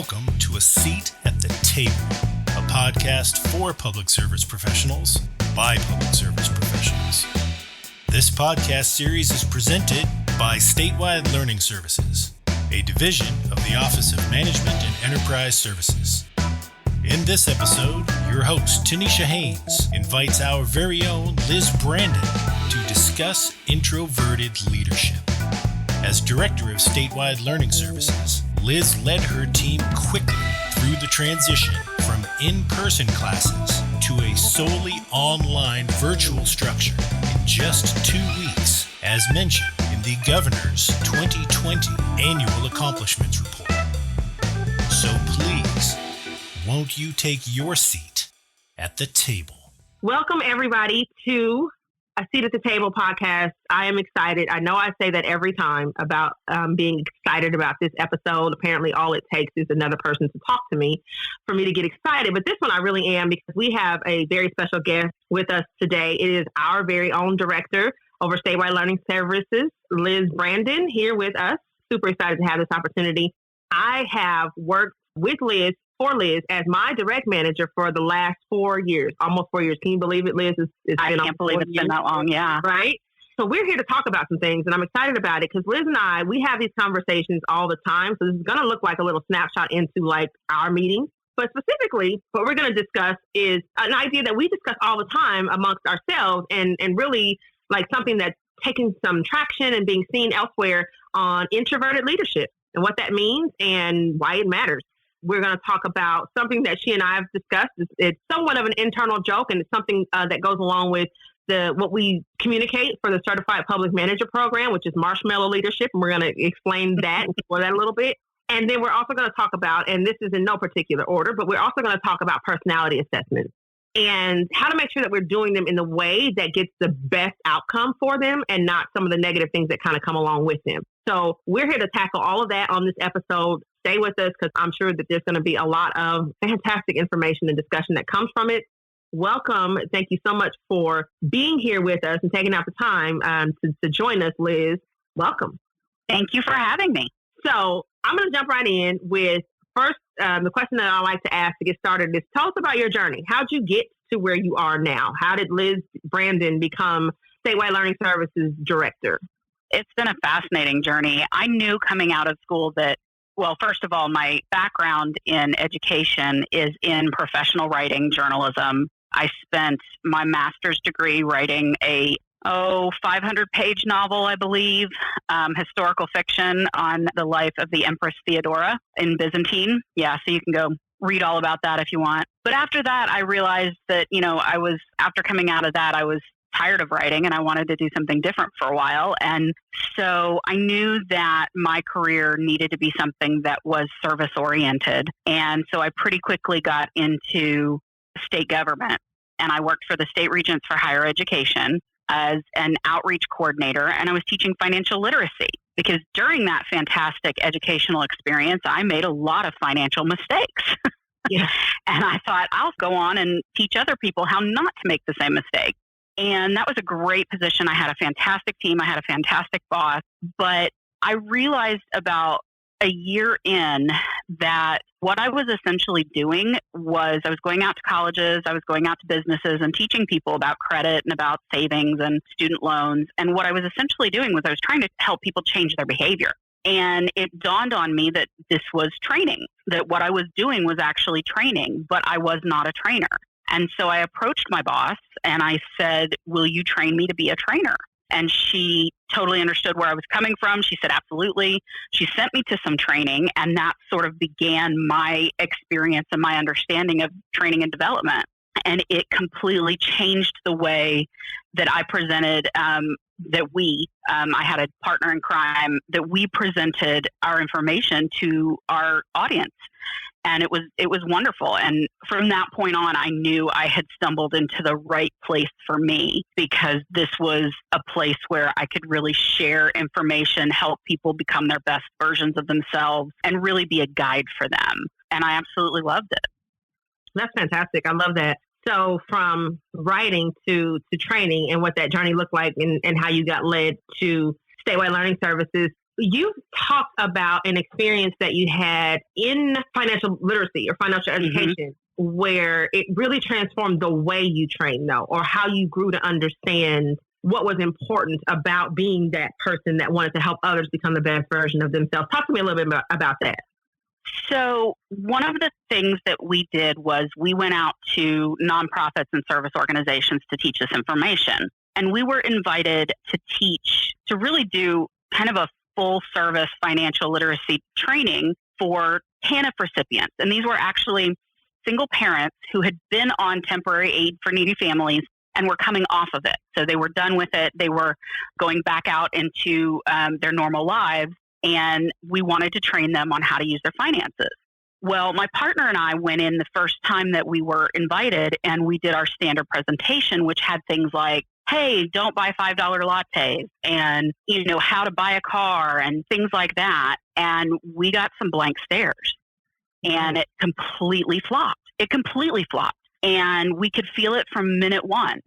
Welcome to A Seat at the Table, a podcast for public service professionals by public service professionals. This podcast series is presented by Statewide Learning Services, a division of the Office of Management and Enterprise Services. In this episode, your host, Tanisha Haynes, invites our very own Liz Brandon to discuss Introverted Leadership. As Director of Statewide Learning Services, Liz led her team quickly through the transition from in-person classes to a solely online virtual structure in just 2 weeks, as mentioned in the Governor's 2020 Annual Accomplishments Report. So please, won't you take your seat at the table? Welcome, everybody, to A Seat at the Table podcast. I am excited. I know I say that every time about being excited about this episode. Apparently, all it takes is another person to talk to me for me to get excited. But this one I really am, because we have a very special guest with us today. It is our very own director over Statewide Learning Services, Liz Brandon, here with us. Super excited to have this opportunity. I have worked with Liz, for Liz, as my direct manager for the last 4 years, almost 4 years. Can you believe it, Liz? I can't believe it's been that long, yeah. Right? So we're here to talk about some things, and I'm excited about it because Liz and I, we have these conversations all the time. So this is going to look like a little snapshot into like our meetings. But specifically, what we're going to discuss is an idea that we discuss all the time amongst ourselves, and really like something that's taking some traction and being seen elsewhere on introverted leadership and what that means and why it matters. We're going to talk about something that she and I have discussed. It's somewhat of an internal joke, and it's something that goes along with what we communicate for the Certified Public Manager Program, which is Marshmallow Leadership. And we're going to explain that and explore that a little bit. And then we're also going to talk about, and this is in no particular order, but we're also going to talk about personality assessments and how to make sure that we're doing them in the way that gets the best outcome for them and not some of the negative things that kind of come along with them. So we're here to tackle all of that on this episode. Stay with us because I'm sure that there's going to be a lot of fantastic information and discussion that comes from it. Welcome. Thank you so much for being here with us and taking out the time to join us, Liz. Welcome. Thank you for having me. So I'm going to jump right in with first, the question that I like to ask to get started is, tell us about your journey. How'd you get to where you are now? How did Liz Brandon become Statewide Learning Services Director? It's been a fascinating journey. I knew coming out of school that, well, first of all, my background in education is in professional writing, journalism. I spent my master's degree writing a 500-page novel, I believe, historical fiction on the life of the Empress Theodora in Byzantine. Yeah, so you can go read all about that if you want. But after that, I realized that, after coming out of that, I was tired of writing and I wanted to do something different for a while. And so I knew that my career needed to be something that was service oriented. And so I pretty quickly got into state government, and I worked for the State Regents for Higher Education as an outreach coordinator, and I was teaching financial literacy because during that fantastic educational experience, I made a lot of financial mistakes. Yeah. And I thought, I'll go on and teach other people how not to make the same mistake. And that was a great position. I had a fantastic team. I had a fantastic boss. But I realized about a year in that what I was essentially doing was I was going out to colleges, I was going out to businesses and teaching people about credit and about savings and student loans. And what I was essentially doing was I was trying to help people change their behavior. And it dawned on me that this was training, that what I was doing was actually training, but I was not a trainer. And so I approached my boss and I said, will you train me to be a trainer? And she totally understood where I was coming from. She said, absolutely. She sent me to some training, and that sort of began my experience and my understanding of training and development. And it completely changed the way that I presented, I had a partner in crime, that we presented our information to our audience. And it was wonderful. And from that point on, I knew I had stumbled into the right place for me, because this was a place where I could really share information, help people become their best versions of themselves, and really be a guide for them. And I absolutely loved it. That's fantastic. I love that. So from writing to training and what that journey looked like and how you got led to Statewide Learning Services, you talked about an experience that you had in financial literacy or financial education where it really transformed the way you train, though, or how you grew to understand what was important about being that person that wanted to help others become the best version of themselves. Talk to me a little bit about that. So one of the things that we did was we went out to nonprofits and service organizations to teach this information. And we were invited to teach, to really do kind of a full service financial literacy training for Tanf recipients. And these were actually single parents who had been on temporary aid for needy families and were coming off of it. So they were done with it. They were going back out into their normal lives. And we wanted to train them on how to use their finances. Well, my partner and I went in the first time that we were invited, and we did our standard presentation, which had things like, hey, don't buy $5 lattes, and, how to buy a car and things like that. And we got some blank stares, and it completely flopped. And we could feel it from minute one.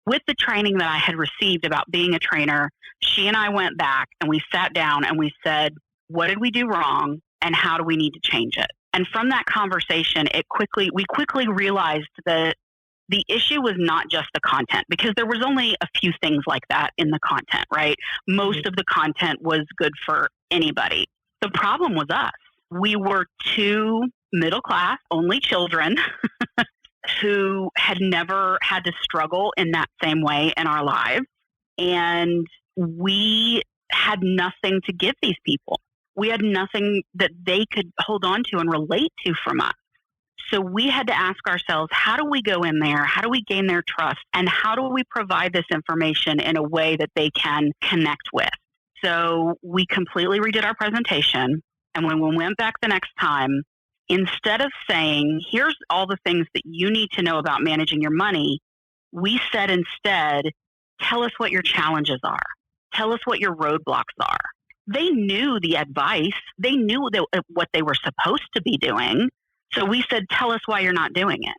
With the training that I had received about being a trainer, she and I went back and we sat down and we said, what did we do wrong and how do we need to change it? And from that conversation, we quickly realized that the issue was not just the content, because there was only a few things like that in the content, right? Most of the content was good for anybody. The problem was us. We were two middle class, only children who had never had to struggle in that same way in our lives. And we had nothing to give these people. We had nothing that they could hold on to and relate to from us. So we had to ask ourselves, how do we go in there? How do we gain their trust? And how do we provide this information in a way that they can connect with? So we completely redid our presentation. And when we went back the next time, instead of saying, here's all the things that you need to know about managing your money, we said instead, tell us what your challenges are. Tell us what your roadblocks are. They knew the advice. They knew what they were supposed to be doing. So we said, tell us why you're not doing it.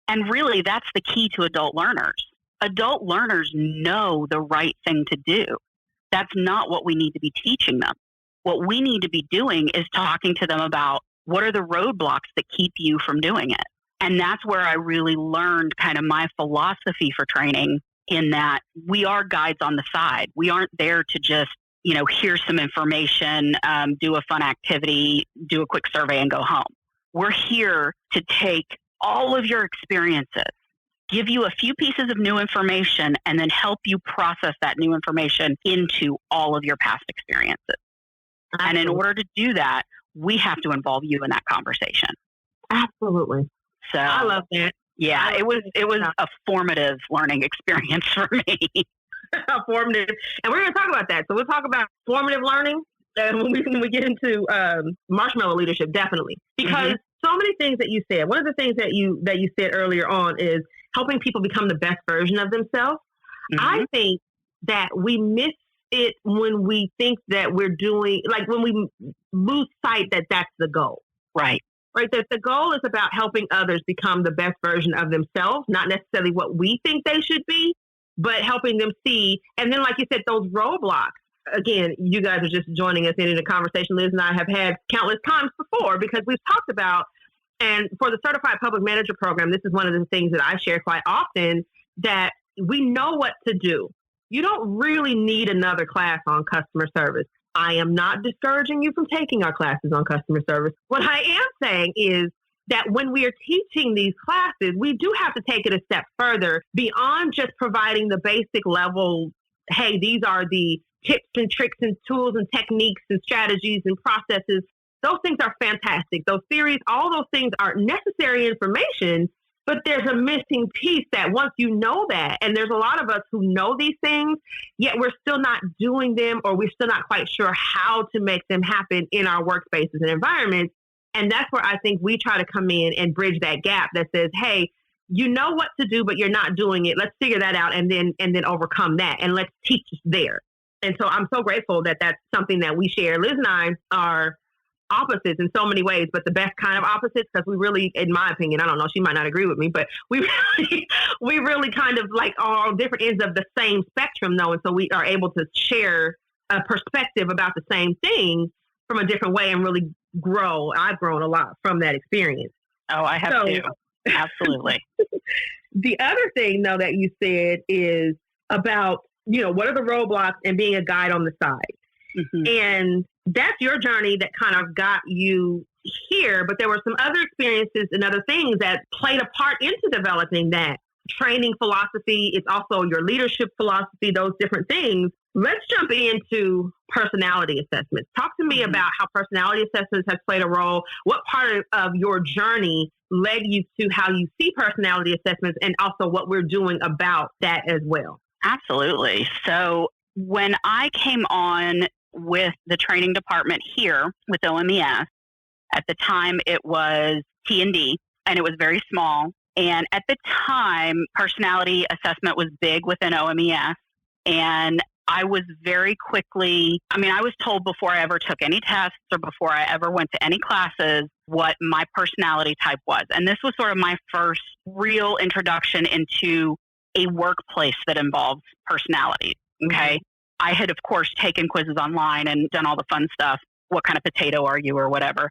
And really, that's the key to adult learners. Adult learners know the right thing to do. That's not what we need to be teaching them. What we need to be doing is talking to them about what are the roadblocks that keep you from doing it. And that's where I really learned kind of my philosophy for training, in that we are guides on the side. We aren't there to just, here's some information, do a fun activity, do a quick survey and go home. We're here to take all of your experiences, give you a few pieces of new information, and then help you process that new information into all of your past experiences. Absolutely. And in order to do that, we have to involve you in that conversation. Absolutely. So I love that. Yeah, it was a formative learning experience for me. Formative. And we're going to talk about that. So we'll talk about formative learning when we get into Marshmallow Leadership, definitely. Because so many things that you said, one of the things that you said earlier on is helping people become the best version of themselves. I think that we miss it when we think that we're doing, like when we lose sight that that's the goal. Right, that the goal is about helping others become the best version of themselves, not necessarily what we think they should be, but helping them see. And then, like you said, those roadblocks. Again, you guys are just joining us in a conversation Liz and I have had countless times before, because we've talked about, and for the Certified Public Manager Program, this is one of the things that I share quite often, that we know what to do. You don't really need another class on customer service. I am not discouraging you from taking our classes on customer service. What I am saying is that when we are teaching these classes, we do have to take it a step further beyond just providing the basic level, hey, these are the tips and tricks and tools and techniques and strategies and processes. Those things are fantastic. Those theories, all those things are necessary information, but there's a missing piece that once you know that, and there's a lot of us who know these things, yet we're still not doing them, or we're still not quite sure how to make them happen in our workspaces and environments. And that's where I think we try to come in and bridge that gap that says, hey, you know what to do, but you're not doing it. Let's figure that out and then overcome that, and let's teach there. And so I'm so grateful that that's something that we share. Liz and I are opposites in so many ways, but the best kind of opposites, because we really, in my opinion, I don't know, she might not agree with me, but we really kind of like are on different ends of the same spectrum, though. And so we are able to share a perspective about the same thing from a different way and really grow. I've grown a lot from that experience. Oh, I have too. Absolutely. The other thing, though, that you said is about, what are the roadblocks and being a guide on the side. Mm-hmm. And that's your journey that kind of got you here. But there were some other experiences and other things that played a part into developing that training philosophy. It's also your leadership philosophy, those different things. Let's jump into personality assessments. Talk to me about how personality assessments has played a role. What part of your journey led you to how you see personality assessments, and also what we're doing about that as well? Absolutely. So when I came on with the training department here with OMES, at the time it was T&D, and it was very small. And at the time, personality assessment was big within OMES. And I was very quickly, I was told before I ever took any tests or before I ever went to any classes what my personality type was. And this was sort of my first real introduction into a workplace that involves personality. Okay. Mm-hmm. I had, of course, taken quizzes online and done all the fun stuff. What kind of potato are you or whatever.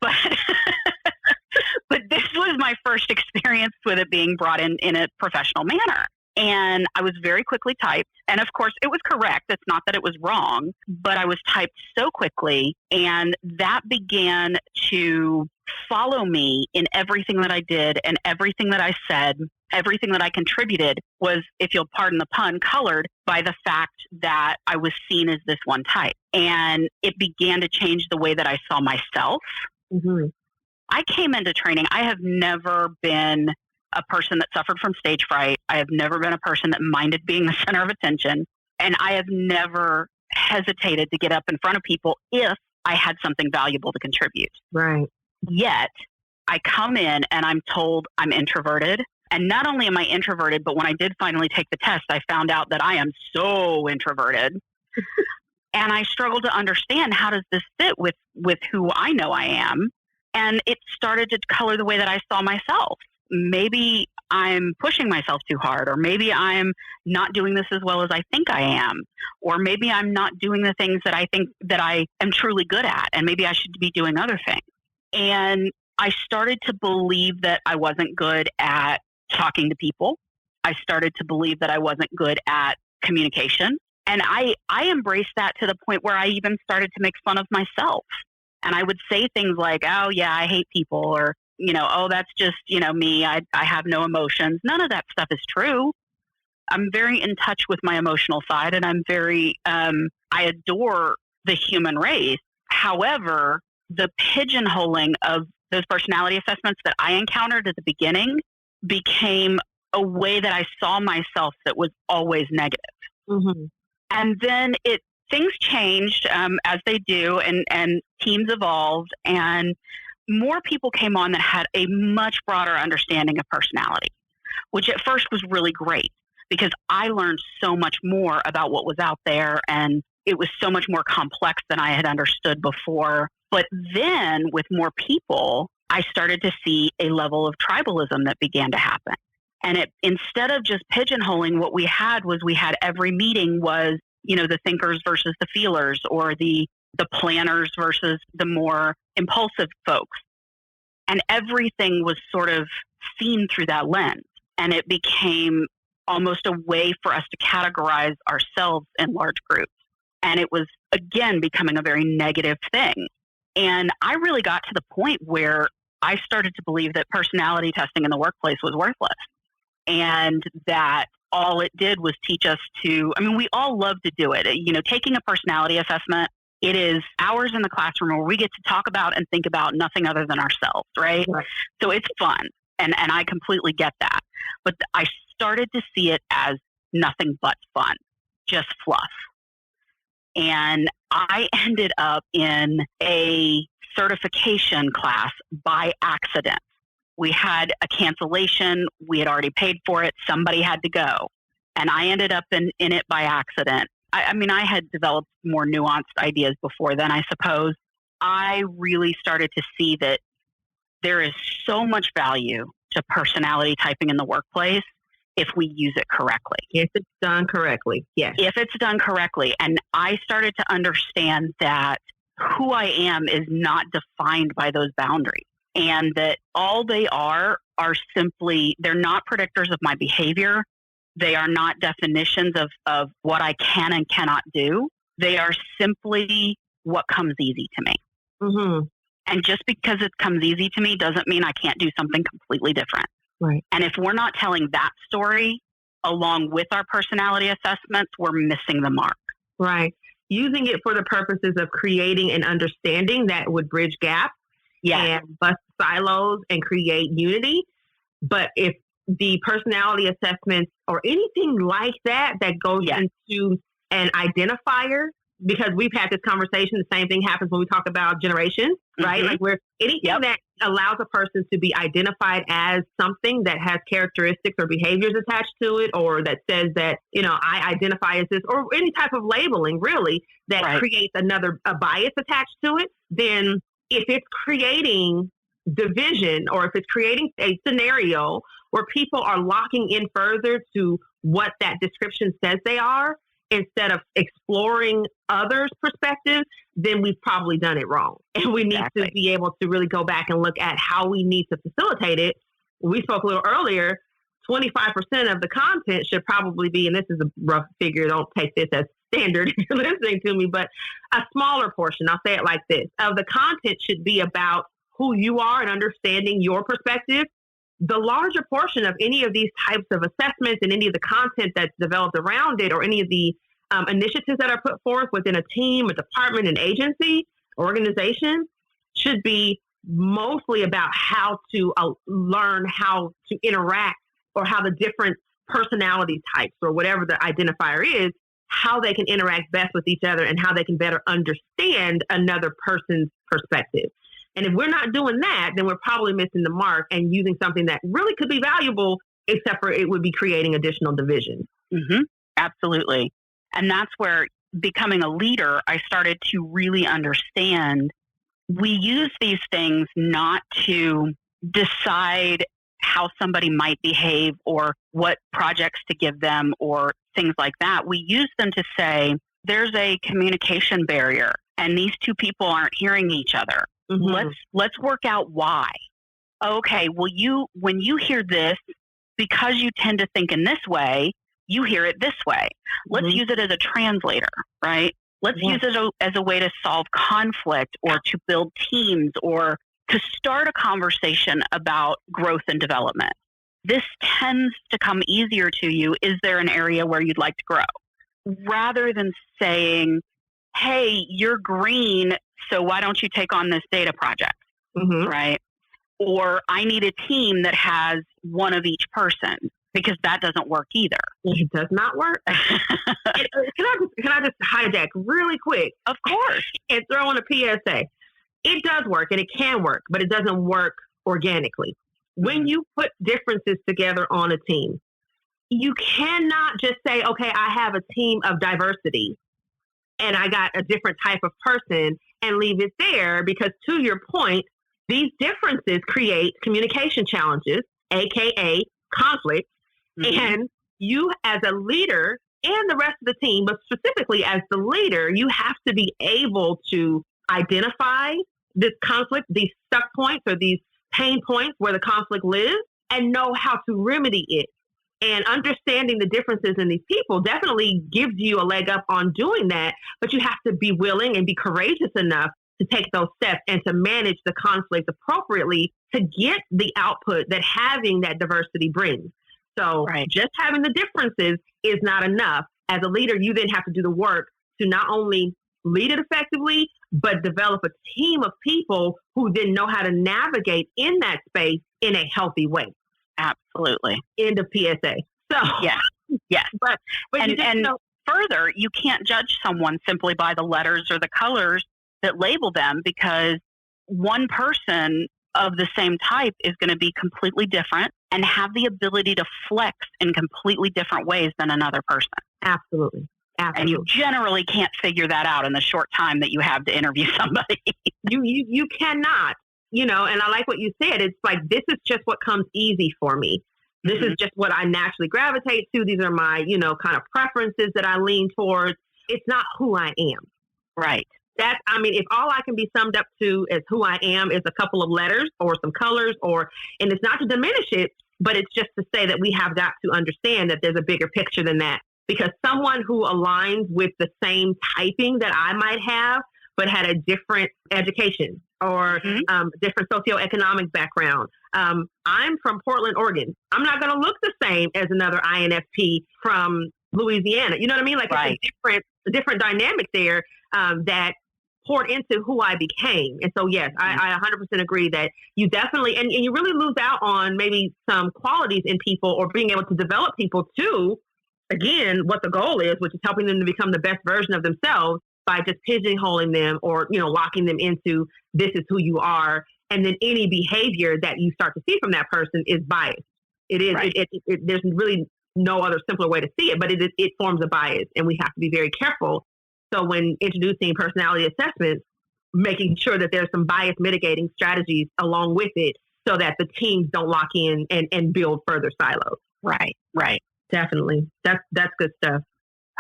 But this was my first experience with it being brought in a professional manner. And I was very quickly typed. And of course, it was correct. It's not that it was wrong, but I was typed so quickly. And that began to follow me in everything that I did and everything that I said. Everything that I contributed was, if you'll pardon the pun, colored by the fact that I was seen as this one type. And it began to change the way that I saw myself. Mm-hmm. I came into training. I have never been a person that suffered from stage fright. I have never been a person that minded being the center of attention. And I have never hesitated to get up in front of people if I had something valuable to contribute. Right. Yet, I come in and I'm told I'm introverted. And not only am I introverted, but when I did finally take the test, I found out that I am so introverted. And I struggled to understand, how does this fit with who I know I am? And it started to color the way that I saw myself. Maybe I'm pushing myself too hard, or maybe I'm not doing this as well as I think I am, or maybe I'm not doing the things that I think that I am truly good at, and maybe I should be doing other things. And I started to believe that I wasn't good at talking to people. I started to believe that I wasn't good at communication. And I embraced that to the point where I even started to make fun of myself. And I would say things like, oh, yeah, I hate people, or, oh, that's just, me. I have no emotions. None of that stuff is true. I'm very in touch with my emotional side, and I'm very, I adore the human race. However, the pigeonholing of those personality assessments that I encountered at the beginning became a way that I saw myself that was always negative. Mm-hmm. And then things changed as they do, and teams evolved, and more people came on that had a much broader understanding of personality, which at first was really great because I learned so much more about what was out there, and it was so much more complex than I had understood before. But then with more people, I started to see a level of tribalism that began to happen. And instead of just pigeonholing, what we had every meeting was, the thinkers versus the feelers, or the planners versus the more impulsive folks. And everything was sort of seen through that lens. And it became almost a way for us to categorize ourselves in large groups. And it was, again, becoming a very negative thing. And I really got to the point where I started to believe that personality testing in the workplace was worthless. And that all it did was teach us to, we all love to do it. Taking a personality assessment, it is hours in the classroom where we get to talk about and think about nothing other than ourselves, right? So it's fun. And I completely get that. But I started to see it as nothing but fun, just fluff. And I ended up in a certification class by accident. We had a cancellation. We had already paid for it. Somebody had to go. And I ended up in it by accident. I had developed more nuanced ideas before then, I suppose. I really started to see that there is so much value to personality typing in the workplace. if we use it correctly. If it's done correctly, yes. If it's done correctly. And I started to understand that who I am is not defined by those boundaries, and that all they are simply, they're not predictors of my behavior. They are not definitions of what I can and cannot do. They are simply what comes easy to me. Mm-hmm. And just because it comes easy to me doesn't mean I can't do something completely different. Right. And if we're not telling that story along with our personality assessments, we're missing the mark. Right. Using it for the purposes of creating an understanding that would bridge gaps and bust silos and create unity. But if the personality assessments or anything like that goes into an identifier, because we've had this conversation, the same thing happens when we talk about generations, right? Like where anything that allows a person to be identified as something that has characteristics or behaviors attached to it, or that says that, I identify as this, or any type of labeling really that creates a bias attached to it, then if it's creating division, or if it's creating a scenario where people are locking in further to what that description says they are, instead of exploring others' perspectives, then we've probably done it wrong. And we need to be able to really go back and look at how we need to facilitate it. We spoke a little earlier, 25% of the content should probably be, and this is a rough figure, don't take this as standard if you're listening to me, but a smaller portion, I'll say it like this, of the content should be about who you are and understanding your perspective. The larger portion of any of these types of assessments and any of the content that's developed around it, or any of the initiatives that are put forth within a team, a department, an agency, organization, should be mostly about how to learn how to interact, or how the different personality types, or whatever the identifier is, how they can interact best with each other and how they can better understand another person's perspective. And if we're not doing that, then we're probably missing the mark and using something that really could be valuable, except for it would be creating additional division. Mm-hmm. Absolutely. And that's where, becoming a leader, I started to really understand we use these things not to decide how somebody might behave or what projects to give them or things like that. We use them to say, there's a communication barrier and these two people aren't hearing each other. Mm-hmm. Let's work out why. Okay, well, when you hear this, because you tend to think in this way, you hear it this way. Let's use it as a translator, right? Let's use it as a way to solve conflict, or to build teams, or to start a conversation about growth and development. This tends to come easier to you. Is there an area where you'd like to grow? Rather than saying, hey, you're green, so why don't you take on this data project, right? Or I need a team that has one of each person, because that doesn't work either. It does not work. Can I just hijack really quick? Of course. And throw in a PSA. It does work and it can work, but it doesn't work organically. When you put differences together on a team, you cannot just say, okay, I have a team of diversity and I got a different type of person, and leave it there, because to your point, these differences create communication challenges, aka conflict. And you as a leader and the rest of the team, but specifically as the leader, you have to be able to identify this conflict, these stuck points or these pain points where the conflict lives, and know how to remedy it. And understanding the differences in these people definitely gives you a leg up on doing that, but you have to be willing and be courageous enough to take those steps and to manage the conflict appropriately to get the output that having that diversity brings. So just having the differences is not enough. As a leader, you then have to do the work to not only lead it effectively, but develop a team of people who then know how to navigate in that space in a healthy way. Absolutely. End of PSA. So yes. But and further, you can't judge someone simply by the letters or the colors that label them, because one person of the same type is going to be completely different and have the ability to flex in completely different ways than another person. Absolutely. And you generally can't figure that out in the short time that you have to interview somebody. You cannot, and I like what you said. It's like, this is just what comes easy for me. This is just what I naturally gravitate to. These are my, kind of preferences that I lean towards. It's not who I am. Right. If all I can be summed up to as who I am is a couple of letters or some colors, and it's not to diminish it, but it's just to say that we have got to understand that there's a bigger picture than that. Because someone who aligns with the same typing that I might have, but had a different education or different socioeconomic background. I'm from Portland, Oregon. I'm not going to look the same as another INFP from Louisiana. You know what I mean? Like right. It's a different dynamic there that poured into who I became. And so, yes, I 100% agree that you definitely, and you really lose out on maybe some qualities in people or being able to develop people to, again, what the goal is, which is helping them to become the best version of themselves by just pigeonholing them or, locking them into this is who you are. And then any behavior that you start to see from that person is biased. It is, right. There's really no other simpler way to see it, but it forms a bias, and we have to be very careful. So when introducing personality assessments, making sure that there's some bias mitigating strategies along with it so that the teams don't lock in and build further silos. Right, right. Definitely. That's good stuff.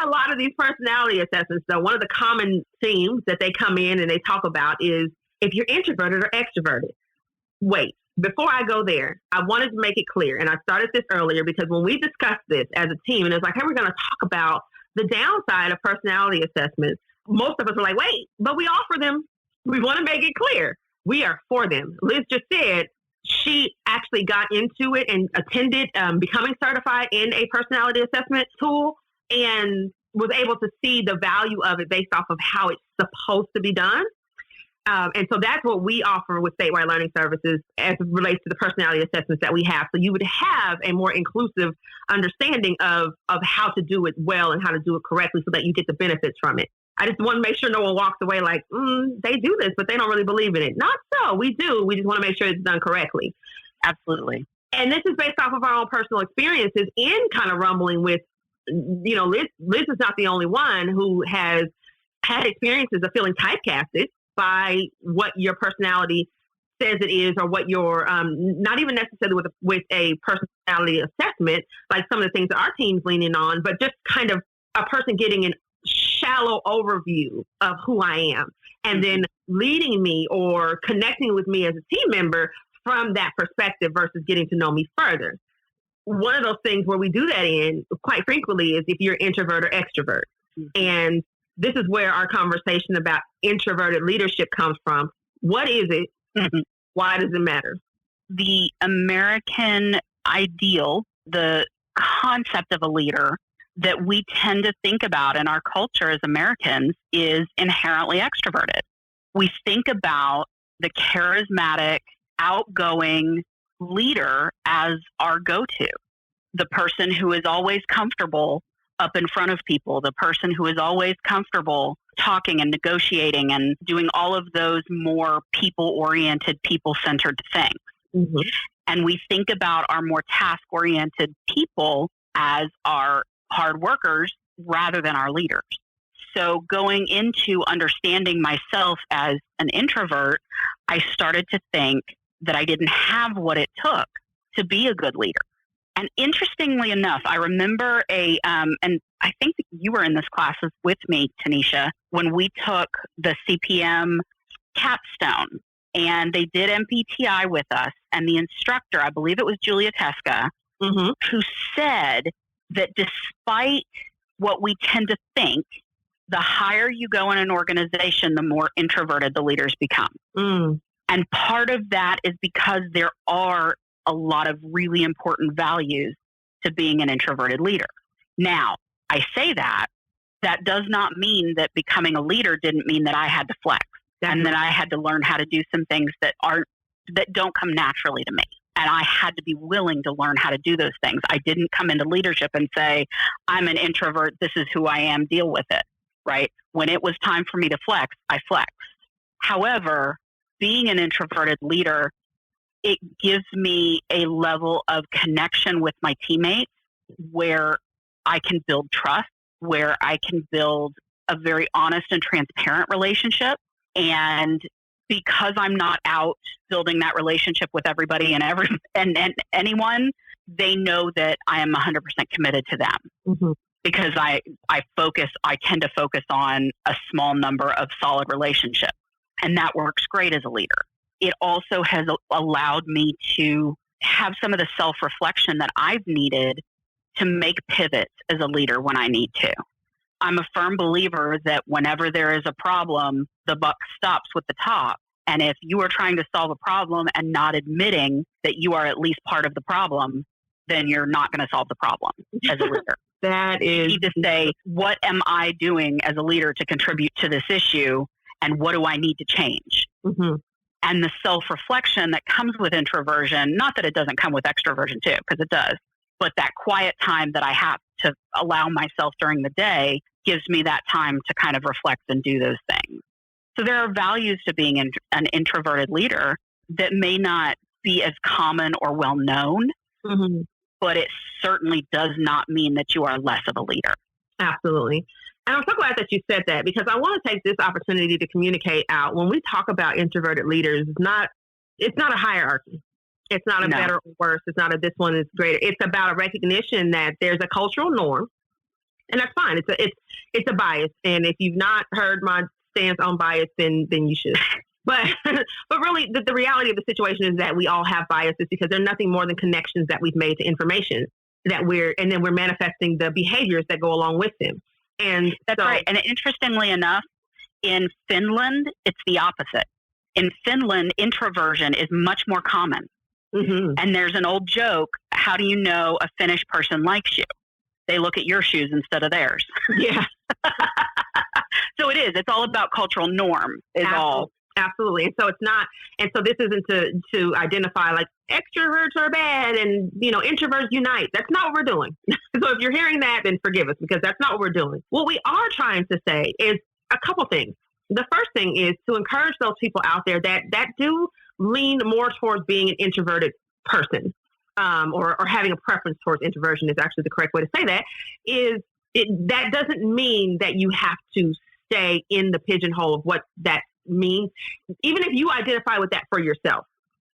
A lot of these personality assessments, though, one of the common themes that they come in and they talk about is if you're introverted or extroverted. Wait, before I go there, I wanted to make it clear, and I started this earlier because when we discussed this as a team, and it's like, hey, we're going to talk about the downside of personality assessments, most of us are like, wait, but we offer them. We want to make it clear. We are for them. Liz just said she actually got into it and attended becoming certified in a personality assessment tool and was able to see the value of it based off of how it's supposed to be done. And so that's what we offer with Statewide Learning Services as it relates to the personality assessments that we have. So you would have a more inclusive understanding of how to do it well and how to do it correctly so that you get the benefits from it. I just want to make sure no one walks away like, they do this, but they don't really believe in it. Not so. We do. We just want to make sure it's done correctly. Absolutely. And this is based off of our own personal experiences in kind of rumbling with, Liz is not the only one who has had experiences of feeling typecasted by what your personality says it is, or what your not even necessarily with a personality assessment, like some of the things that our team's leaning on, but just kind of a person getting an shallow overview of who I am and then leading me or connecting with me as a team member from that perspective versus getting to know me further. One of those things where we do that in quite frequently is if you're introvert or extrovert. And this is where our conversation about introverted leadership comes from. What is it? Why does it matter? The American ideal, the concept of a leader that we tend to think about in our culture as Americans is inherently extroverted. We think about the charismatic, outgoing leader as our go-to, the person who is always comfortable up in front of people, the person who is always comfortable talking and negotiating and doing all of those more people-oriented, people-centered things. And we think about our more task-oriented people as our hard workers rather than our leaders. So going into understanding myself as an introvert, I started to think that I didn't have what it took to be a good leader. And interestingly enough, I remember and I think you were in this class with me, Tanisha, when we took the CPM capstone and they did MBTI with us. And the instructor, I believe it was Julia Teska, who said that despite what we tend to think, the higher you go in an organization, the more introverted the leaders become. And part of that is because there are a lot of really important values to being an introverted leader. Now, I say that does not mean that becoming a leader didn't mean that I had to flex and that I had to learn how to do some things that don't come naturally to me. And I had to be willing to learn how to do those things. I didn't come into leadership and say, I'm an introvert, this is who I am, deal with it, right? When it was time for me to flex, I flexed. However, being an introverted leader, it gives me a level of connection with my teammates where I can build trust, where I can build a very honest and transparent relationship. And because I'm not out building that relationship with everybody and anyone, they know that I am 100% committed to them. Mm-hmm. Because I tend to focus on a small number of solid relationships, and that works great as a leader. It also has allowed me to have some of the self-reflection that I've needed to make pivots as a leader when I need to. I'm a firm believer that whenever there is a problem, the buck stops with the top. And if you are trying to solve a problem and not admitting that you are at least part of the problem, then you're not going to solve the problem as a leader. That is, you need to say, what am I doing as a leader to contribute to this issue, and what do I need to change? Mm-hmm. And the self-reflection that comes with introversion, not that it doesn't come with extroversion too, because it does, but that quiet time that I have to allow myself during the day gives me that time to kind of reflect and do those things. So there are values to being an introverted leader that may not be as common or well known, mm-hmm. but it certainly does not mean that you are less of a leader. Absolutely. And I'm so glad that you said that, because I want to take this opportunity to communicate out. When we talk about introverted leaders, it's not a hierarchy. It's not a better or worse. It's not a this one is greater. It's about a recognition that there's a cultural norm, and that's fine. It's a bias. And if you've not heard my stance on bias, then you should. But really, the reality of the situation is that we all have biases, because they're nothing more than connections that we've made to information and then we're manifesting the behaviors that go along with them. And that's right. And interestingly enough, in Finland, it's the opposite. In Finland, introversion is much more common. Mm-hmm. And there's an old joke: how do you know a Finnish person likes you? They look at your shoes instead of theirs. Yeah. So it is. It's all about cultural norm. Absolutely. And so it's not, and so this isn't to identify like extroverts are bad and, introverts unite. That's not what we're doing. So if you're hearing that, then forgive us, because that's not what we're doing. What we are trying to say is a couple things. The first thing is to encourage those people out there that do lean more towards being an introverted person, or having a preference towards introversion is actually the correct way to say that, that doesn't mean that you have to stay in the pigeonhole of what that means, even if you identify with that for yourself.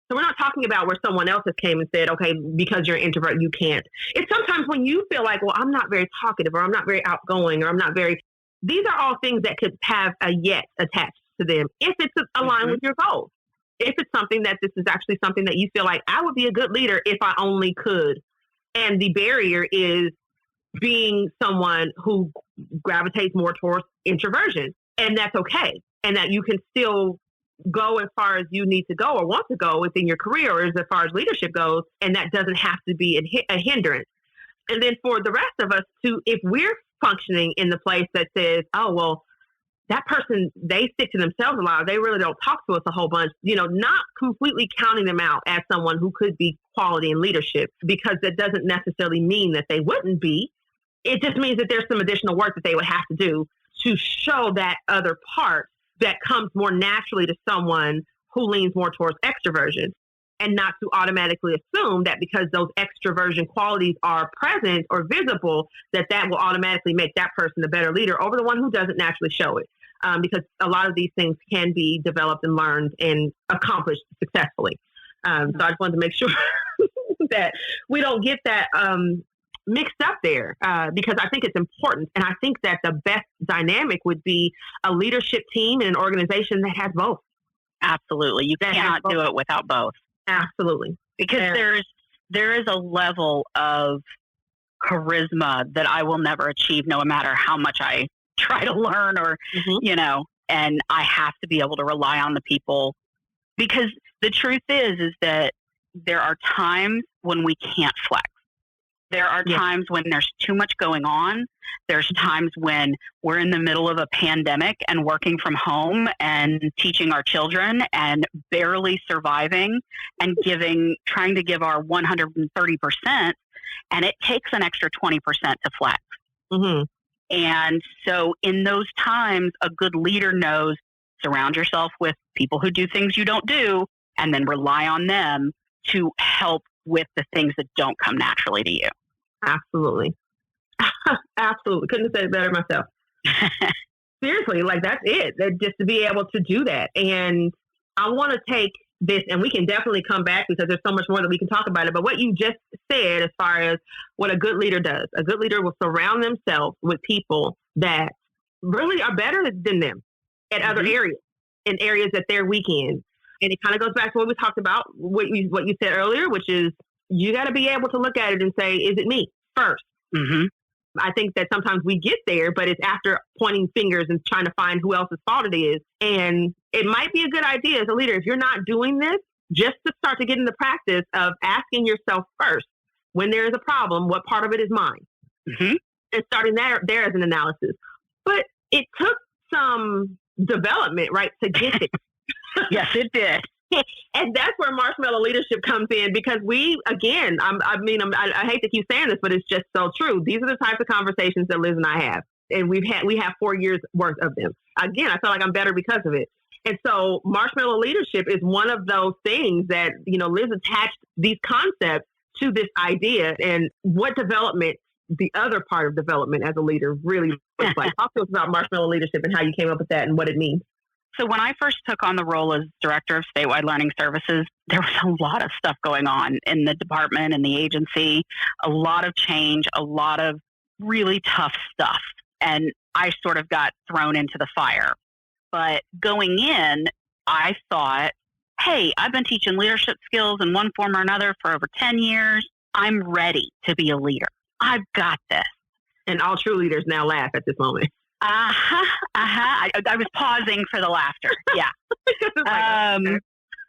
So we're not talking about where someone else has came and said, okay, because you're an introvert, you can't. It's sometimes when you feel like, well, I'm not very talkative, or I'm not very outgoing, or I'm not very, these are all things that could have a yet attached to them if it's aligned Mm-hmm. with your goals. If it's something that this is actually something that you feel like I would be a good leader if I only could. And the barrier is being someone who gravitates more towards introversion. And that's okay. And that you can still go as far as you need to go or want to go within your career, or as far as leadership goes. And that doesn't have to be a hindrance. And then for the rest of us if we're functioning in the place that says, oh, well, that person, they stick to themselves a lot, they really don't talk to us a whole bunch, not completely counting them out as someone who could be quality in leadership, because that doesn't necessarily mean that they wouldn't be. It just means that there's some additional work that they would have to do to show that other part that comes more naturally to someone who leans more towards extroversion, and not to automatically assume that because those extroversion qualities are present or visible, that will automatically make that person a better leader over the one who doesn't naturally show it. Because a lot of these things can be developed and learned and accomplished successfully. So I just wanted to make sure that we don't get that mixed up there, because I think it's important. And I think that the best dynamic would be a leadership team and an organization that has both. Absolutely. You cannot do it without both. Absolutely. Because there is a level of charisma that I will never achieve, no matter how much I try to learn, or, and I have to be able to rely on the people, because the truth is that there are times when we can't flex. There are times when there's too much going on. There's times when we're in the middle of a pandemic and working from home and teaching our children and barely surviving and trying to give our 130%. And it takes an extra 20% to flex. Mm-hmm. And so in those times, a good leader knows, surround yourself with people who do things you don't do, and then rely on them to help with the things that don't come naturally to you. Absolutely. Absolutely. Couldn't have said it better myself. Seriously, like that's it. Just to be able to do that. And I want to take this, and we can definitely come back because there's so much more that we can talk about it. But what you just said, as far as what a good leader does, a good leader will surround themselves with people that really are better than them at other areas, in areas that they're weak in. And it kind of goes back to what we talked about, what you said earlier, which is you got to be able to look at it and say, is it me first? I think that sometimes we get there, but it's after pointing fingers and trying to find who else's fault it is. And it might be a good idea as a leader, if you're not doing this, just to start to get in the practice of asking yourself first, when there is a problem, what part of it is mine? And starting there as an analysis. But it took some development, right, to get it. Yes, it did. And that's where Marshmallow Leadership comes in, because we, again, I hate to keep saying this, but it's just so true. These are the types of conversations that Liz and I have. And we have 4 years worth of them. Again, I feel like I'm better because of it. And so Marshmallow Leadership is one of those things that, Liz attached these concepts to this idea, and what development, the other part of development as a leader really looks like. Talk to us about Marshmallow Leadership and how you came up with that and what it means. So when I first took on the role as Director of Statewide Learning Services, there was a lot of stuff going on in the department and the agency, a lot of change, a lot of really tough stuff. And I sort of got thrown into the fire. But going in, I thought, hey, I've been teaching leadership skills in one form or another for over 10 years. I'm ready to be a leader. I've got this. And all true leaders now laugh at this moment. I was pausing for the laughter. Yeah.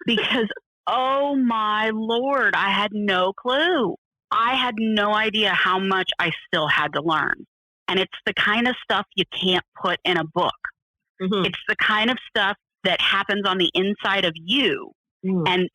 Because, oh my Lord, I had no clue. I had no idea how much I still had to learn. And it's the kind of stuff you can't put in a book. It's the kind of stuff that happens on the inside of you, and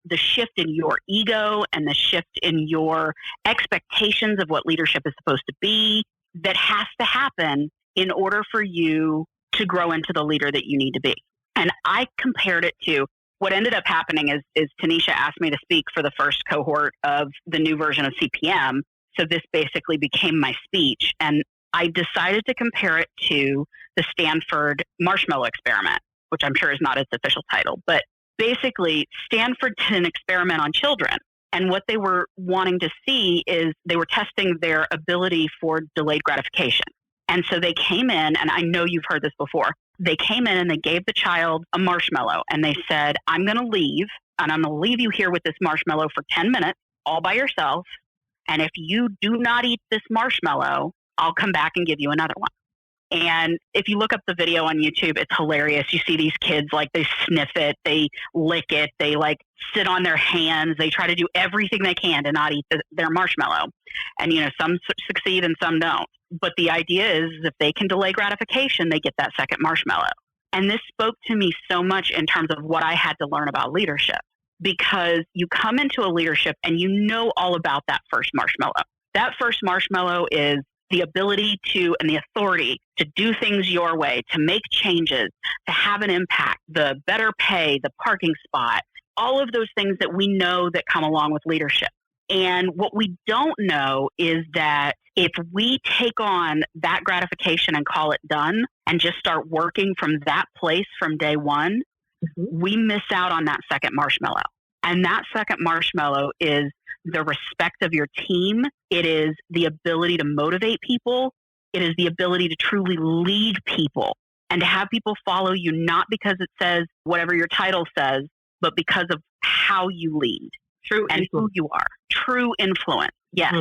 the shift in your ego and the shift in your expectations of what leadership is supposed to be, that has to happen in order for you to grow into the leader that you need to be. And I compared it to what ended up happening is Tanisha asked me to speak for the first cohort of the new version of CPM. So this basically became my speech. And I decided to compare it to the Stanford Marshmallow experiment, which I'm sure is not its official title. But basically, Stanford did an experiment on children. And what they were wanting to see is they were testing their ability for delayed gratification. And so they came in, and I know you've heard this before, they came in and they gave the child a marshmallow, and they said, I'm going to leave, and I'm going to leave you here with this marshmallow for 10 minutes all by yourself. And if you do not eat this marshmallow, I'll come back and give you another one. And if you look up the video on YouTube, it's hilarious. You see these kids, like, they sniff it, they lick it, they like sit on their hands, they try to do everything they can to not eat their marshmallow. And, some succeed and some don't. But the idea is if they can delay gratification, they get that second marshmallow. And this spoke to me so much in terms of what I had to learn about leadership, because you come into a leadership and you know all about that first marshmallow. That first marshmallow is the ability to and the authority to do things your way, to make changes, to have an impact, the better pay, the parking spot, all of those things that we know that come along with leadership. And what we don't know is that if we take on that gratification and call it done and just start working from that place from day one, we miss out on that second marshmallow. And that second marshmallow is the respect of your team. It is the ability to motivate people. It is the ability to truly lead people and to have people follow you, not because it says whatever your title says, but because of how you lead. True and influence. Who you are. True influence. Yes.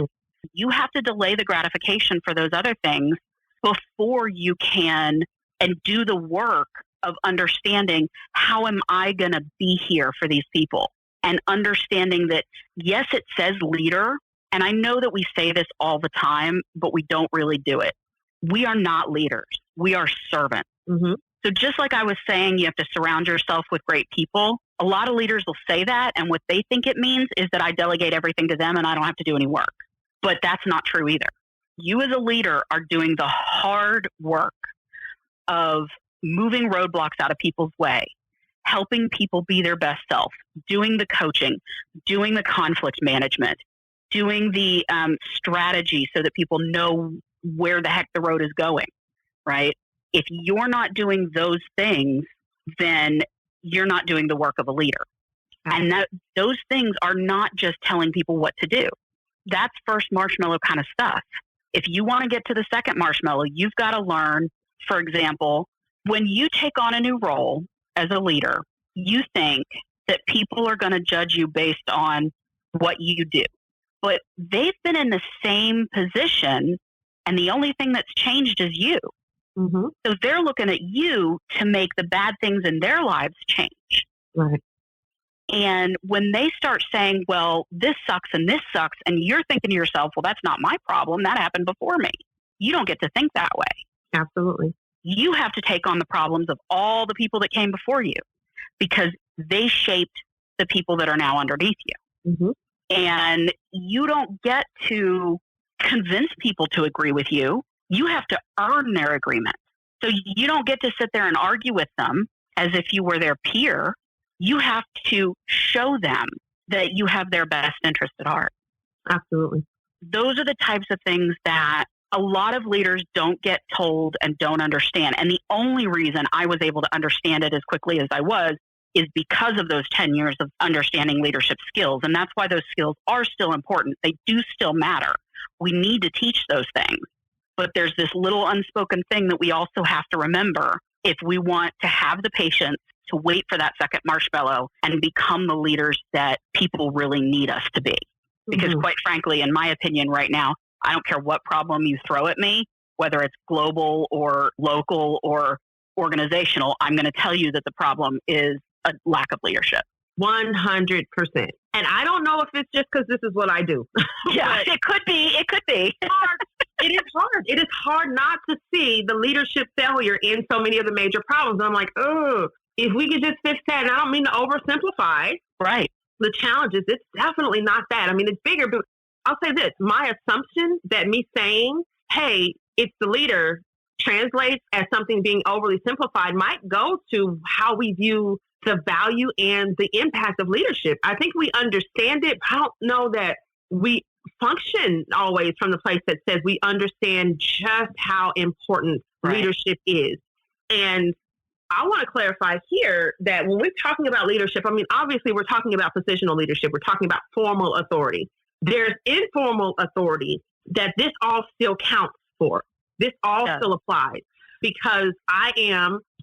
You have to delay the gratification for those other things before you can and do the work of understanding, how am I going to be here for these people? And understanding that, yes, it says leader. And I know that we say this all the time, but we don't really do it. We are not leaders. We are servants. So just like I was saying, you have to surround yourself with great people. A lot of leaders will say that, and what they think it means is that I delegate everything to them and I don't have to do any work. But that's not true either. You as a leader are doing the hard work of moving roadblocks out of people's way, helping people be their best self, doing the coaching, doing the conflict management, doing the strategy so that people know where the heck the road is going, right? If you're not doing those things, then you're not doing the work of a leader. And those things are not just telling people what to do. That's first marshmallow kind of stuff. If you want to get to the second marshmallow, you've got to learn, for example, when you take on a new role as a leader, you think that people are going to judge you based on what you do. But they've been in the same position, and the only thing that's changed is you. Mm-hmm. So they're looking at you to make the bad things in their lives change. Right. And when they start saying, well, this sucks, and you're thinking to yourself, well, that's not my problem. That happened before me. You don't get to think that way. Absolutely. You have to take on the problems of all the people that came before you because they shaped the people that are now underneath you. Mm-hmm. And you don't get to convince people to agree with you. You have to earn their agreement. So you don't get to sit there and argue with them as if you were their peer. You have to show them that you have their best interest at heart. Absolutely. Those are the types of things that a lot of leaders don't get told and don't understand. And the only reason I was able to understand it as quickly as I was is because of those 10 years of understanding leadership skills. And that's why those skills are still important. They do still matter. We need to teach those things. But there's this little unspoken thing that we also have to remember if we want to have the patience to wait for that second marshmallow and become the leaders that people really need us to be. Because quite frankly, in my opinion right now, I don't care what problem you throw at me, whether it's global or local or organizational, I'm going to tell you that the problem is a lack of leadership. 100%. And I don't know if it's just because this is what I do. Yeah, it could be. It could be. It is hard. It is hard not to see the leadership failure in so many of the major problems. I'm like, oh, if we could just fix that, and I don't mean to oversimplify right. the challenges, it's definitely not that. I mean, it's bigger, but I'll say this. My assumption that me saying, hey, it's the leader translates as something being overly simplified might go to how we view the value and the impact of leadership. I think we understand it. I don't know that we function always from the place that says we understand just how important leadership is. And I want to clarify here that when we're talking about leadership, I mean, obviously we're talking about positional leadership. We're talking about formal authority. There's informal authority that this all still counts for. This all still applies because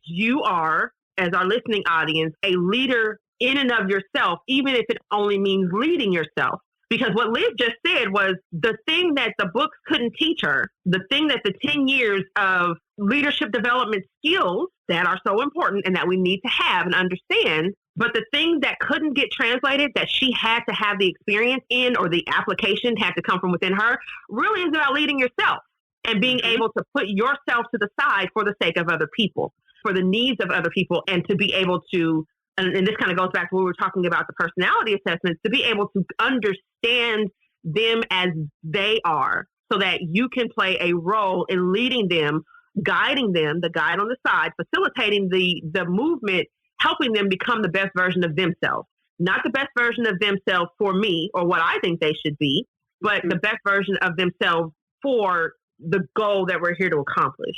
you are, as our listening audience, a leader in and of yourself, even if it only means leading yourself. Because what Liz just said was the thing that the books couldn't teach her, the thing that the 10 years of leadership development skills that are so important and that we need to have and understand, but the thing that couldn't get translated, that she had to have the experience in, or the application had to come from within her, really is about leading yourself and being able to put yourself to the side for the sake of other people, for the needs of other people, and to be able to, and this kind of goes back to what we were talking about, the personality assessments, to be able to understand them as they are so that you can play a role in leading them, guiding them, the guide on the side, facilitating the movement, helping them become the best version of themselves. Not the best version of themselves for me or what I think they should be, but the best version of themselves for the goal that we're here to accomplish.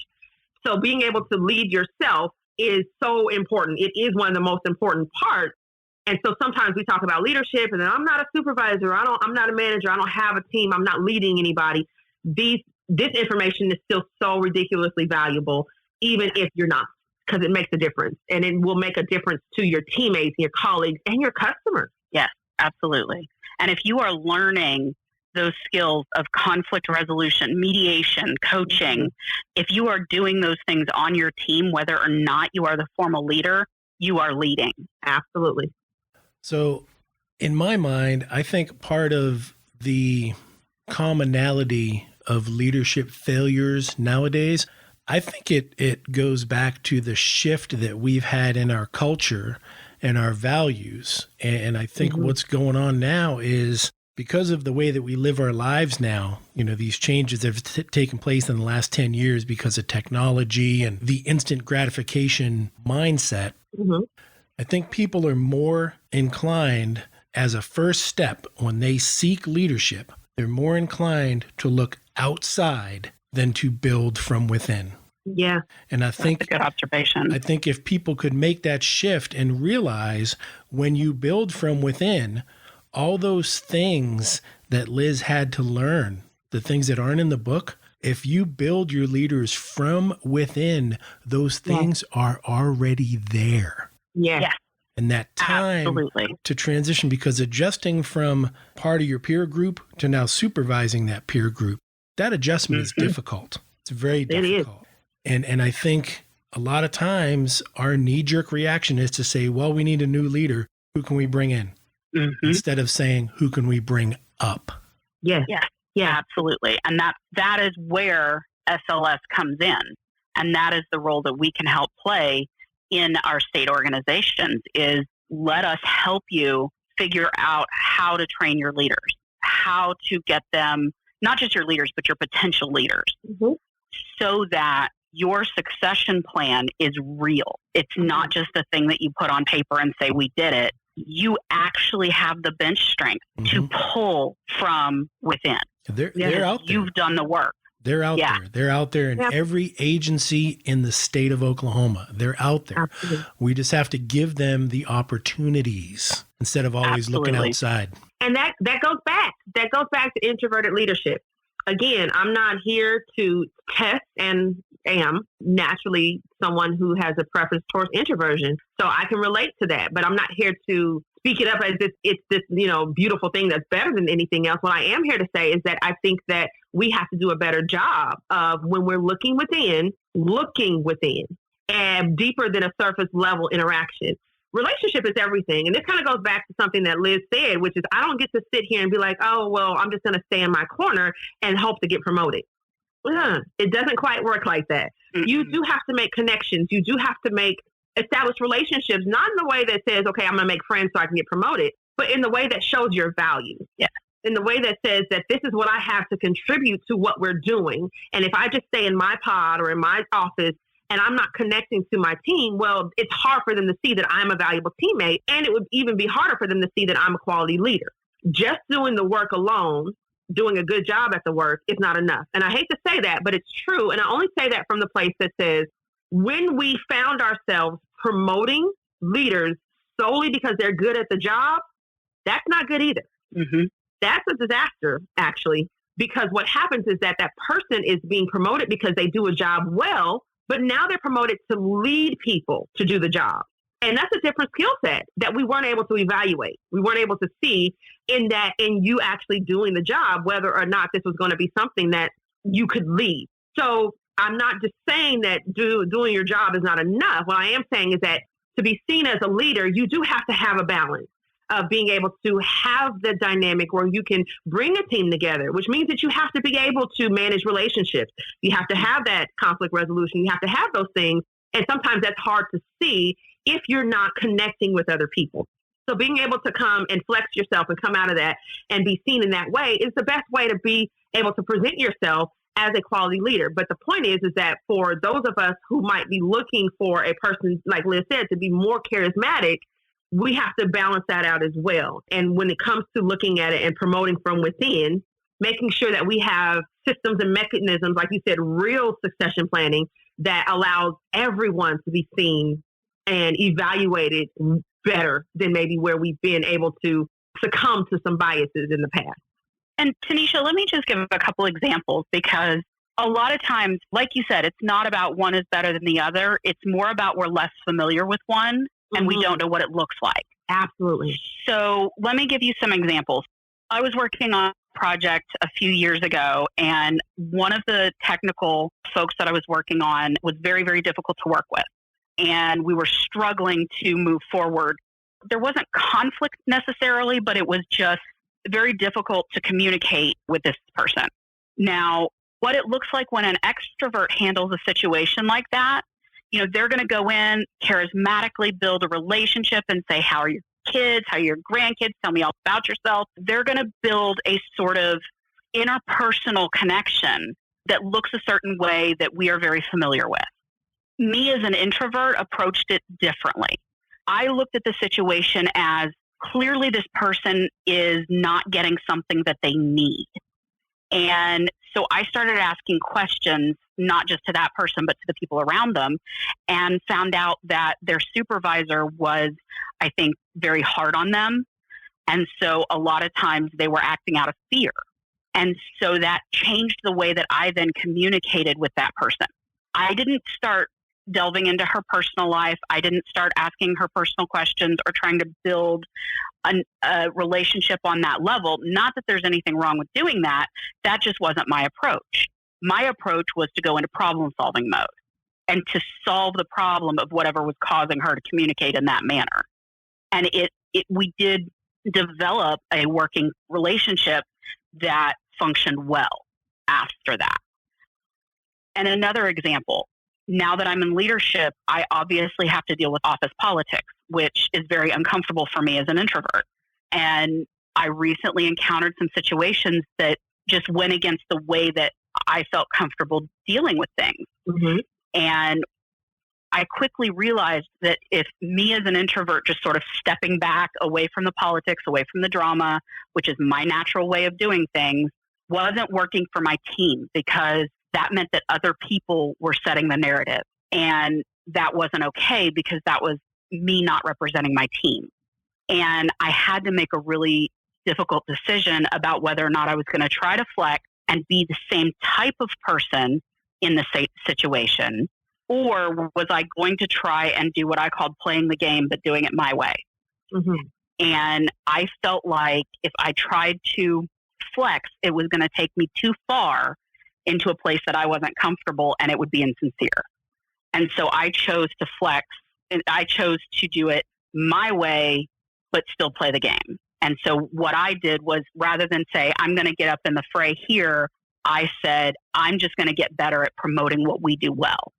So being able to lead yourself is so important. It is one of the most important parts. And so sometimes we talk about leadership and then I'm not a supervisor. I'm not a manager. I don't have a team. I'm not leading anybody. This information is still so ridiculously valuable, even if you're not, because it makes a difference, and it will make a difference to your teammates, your colleagues, and your customers. Yes, absolutely. And if you are learning those skills of conflict resolution, mediation, coaching, if you are doing those things on your team, whether or not you are the formal leader, you are leading. Absolutely. So in my mind, I think part of the commonality of leadership failures nowadays, I think it goes back to the shift that we've had in our culture and our values. And I think what's going on now is because of the way that we live our lives now, these changes that have taken place in the last 10 years because of technology and the instant gratification mindset, I think people are more inclined as a first step when they seek leadership, they're more inclined to look outside than to build from within. Yeah. And I think that's a good observation. I think if people could make that shift and realize when you build from within, all those things that Liz had to learn, the things that aren't in the book, if you build your leaders from within, those things are already there. Yeah. And that time to transition, because adjusting from part of your peer group to now supervising that peer group, that adjustment is difficult. It's very difficult. And I think a lot of times our knee-jerk reaction is to say, well, we need a new leader. Who can we bring in? Instead of saying, who can we bring up? Yeah, absolutely. And that is where SLS comes in. And that is the role that we can help play in our state organizations, is let us help you figure out how to train your leaders, how to get them, not just your leaders, but your potential leaders, so that your succession plan is real. It's not just a thing that you put on paper and say, we did it. You actually have the bench strength to pull from within. They're out there. You've done the work. They're out there. They're out there in every agency in the state of Oklahoma. They're out there. Absolutely. We just have to give them the opportunities instead of always looking outside. And that goes back. That goes back to introverted leadership. Again, I'm not here to test, and am naturally someone who has a preference towards introversion. So I can relate to that, but I'm not here to speak it up as it's this, beautiful thing that's better than anything else. What I am here to say is that I think that we have to do a better job of, when we're looking within, and deeper than a surface level interaction. Relationship is everything. And this kind of goes back to something that Liz said, which is I don't get to sit here and be like, oh, well, I'm just going to stay in my corner and hope to get promoted. It doesn't quite work like that. You do have to make connections. You do have to establish relationships, not in the way that says, okay, I'm going to make friends so I can get promoted, but in the way that shows your value. Yeah. In the way that says that this is what I have to contribute to what we're doing. And if I just stay in my pod or in my office and I'm not connecting to my team, well, it's hard for them to see that I'm a valuable teammate. And it would even be harder for them to see that I'm a quality leader. Just doing the work alone, doing a good job at the work, is not enough. And I hate to say that, but it's true. And I only say that from the place that says, when we found ourselves promoting leaders solely because they're good at the job, that's not good either. That's a disaster, actually, because what happens is that person is being promoted because they do a job well, but now they're promoted to lead people to do the job. And that's a different skill set that we weren't able to evaluate. We weren't able to see in you actually doing the job, whether or not this was going to be something that you could lead. So I'm not just saying that doing your job is not enough. What I am saying is that to be seen as a leader, you do have to have a balance of being able to have the dynamic where you can bring a team together, which means that you have to be able to manage relationships. You have to have that conflict resolution. You have to have those things. And sometimes that's hard to see if you're not connecting with other people. So being able to come and flex yourself and come out of that and be seen in that way is the best way to be able to present yourself as a quality leader. But the point is that for those of us who might be looking for a person, like Liz said, to be more charismatic, we have to balance that out as well. And when it comes to looking at it and promoting from within, making sure that we have systems and mechanisms, like you said, real succession planning that allows everyone to be seen and evaluated better than maybe where we've been able to succumb to some biases in the past. And Tanisha, let me just give a couple examples, because a lot of times, like you said, it's not about one is better than the other. It's more about we're less familiar with one and we don't know what it looks like. Absolutely. So let me give you some examples. I was working on a project a few years ago, and one of the technical folks that I was working on was very, very difficult to work with. And we were struggling to move forward. There wasn't conflict necessarily, but it was just very difficult to communicate with this person. Now, what it looks like when an extrovert handles a situation like that, they're going to go in, charismatically build a relationship and say, how are your kids? How are your grandkids? Tell me all about yourself. They're going to build a sort of interpersonal connection that looks a certain way that we are very familiar with. Me as an introvert approached it differently. I looked at the situation as clearly this person is not getting something that they need. And so I started asking questions, not just to that person, but to the people around them, and found out that their supervisor was, I think, very hard on them. And so a lot of times they were acting out of fear. And so that changed the way that I then communicated with that person. I didn't start delving into her personal life. I didn't start asking her personal questions or trying to build a relationship on that level. Not that there's anything wrong with doing that. That just wasn't my approach. My approach was to go into problem-solving mode and to solve the problem of whatever was causing her to communicate in that manner. And we did develop a working relationship that functioned well after that. And another example, now that I'm in leadership, I obviously have to deal with office politics, which is very uncomfortable for me as an introvert. And I recently encountered some situations that just went against the way that I felt comfortable dealing with things. Mm-hmm. And I quickly realized that if me as an introvert just sort of stepping back away from the politics, away from the drama, which is my natural way of doing things, wasn't working for my team, because that meant that other people were setting the narrative. And that wasn't okay, because that was me not representing my team. And I had to make a really difficult decision about whether or not I was going to try to flex and be the same type of person in the situation, or was I going to try and do what I called playing the game, but doing it my way? Mm-hmm. And I felt like if I tried to flex, it was going to take me too far into a place that I wasn't comfortable, and it would be insincere. And so I chose to flex, and I chose to do it my way, but still play the game. And so what I did was, rather than say, I'm going to get up in the fray here, I said, I'm just going to get better at promoting what we do well.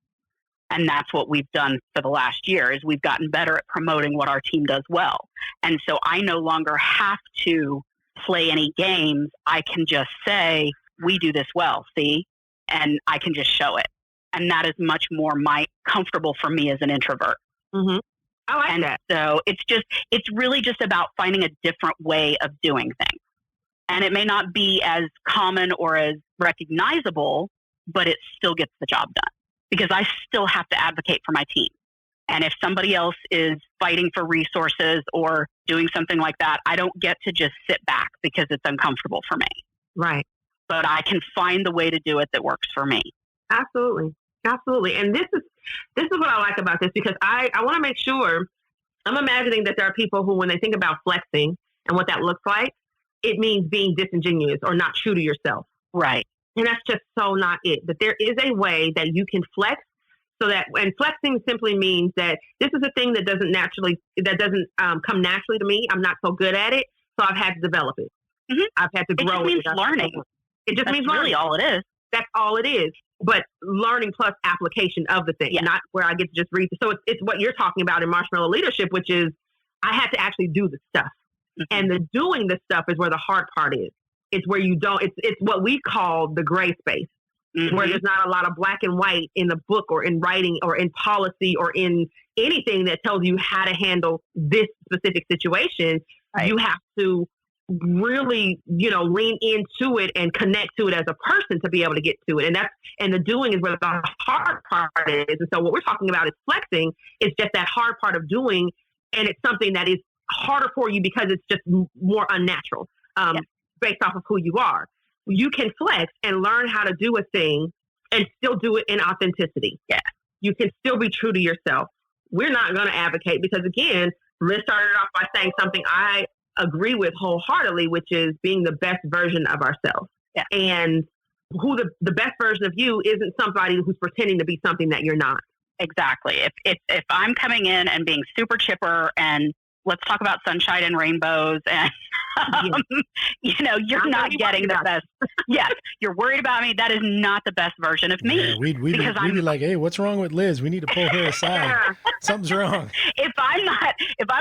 And that's what we've done for the last year, is we've gotten better at promoting what our team does well. And so I no longer have to play any games. I can just say, we do this well, see? And I can just show it. And that is much more comfortable for me as an introvert. Mm-hmm. I like that. So it's really just about finding a different way of doing things. And it may not be as common or as recognizable, but it still gets the job done, because I still have to advocate for my team. And if somebody else is fighting for resources or doing something like that, I don't get to just sit back because it's uncomfortable for me. Right. But I can find the way to do it that works for me. Absolutely. Absolutely. And this is what I like about this, because I want to make sure, I'm imagining that there are people who, when they think about flexing and what that looks like, it means being disingenuous or not true to yourself. Right. And that's just so not it. But there is a way that you can flex, so that, and flexing simply means that this is a thing that doesn't come naturally to me. I'm not so good at it, so I've had to develop it. Mm-hmm. I've had to grow it. It just means learning. It just means learning. Really all it is. That's all it is. But learning plus application of the thing, not where I get to just read. So it's what you're talking about in Marshmallow Leadership, which is I had to actually do the stuff. Mm-hmm. And the doing the stuff is where the hard part is. It's where you don't, it's what we call the gray space, mm-hmm. where there's not a lot of black and white in the book or in writing or in policy or in anything that tells you how to handle this specific situation. Right. You have to really, lean into it and connect to it as a person to be able to get to it. And the doing is where the hard part is. And so what we're talking about is flexing. It's just that hard part of doing. And it's something that is harder for you because it's just more unnatural. Based off of who you are. You can flex and learn how to do a thing and still do it in authenticity. Yeah. You can still be true to yourself. We're not going to advocate, because, again, Liz started off by saying something I agree with wholeheartedly, which is being the best version of ourselves. Yeah. And who the best version of you isn't somebody who's pretending to be something that you're not. Exactly. If I'm coming in and being super chipper and let's talk about sunshine and rainbows, and you're not getting the best. Yes, you're worried about me. That is not the best version of me. Yeah, we'd be like, hey, what's wrong with Liz? We need to pull her aside. Something's wrong. If I'm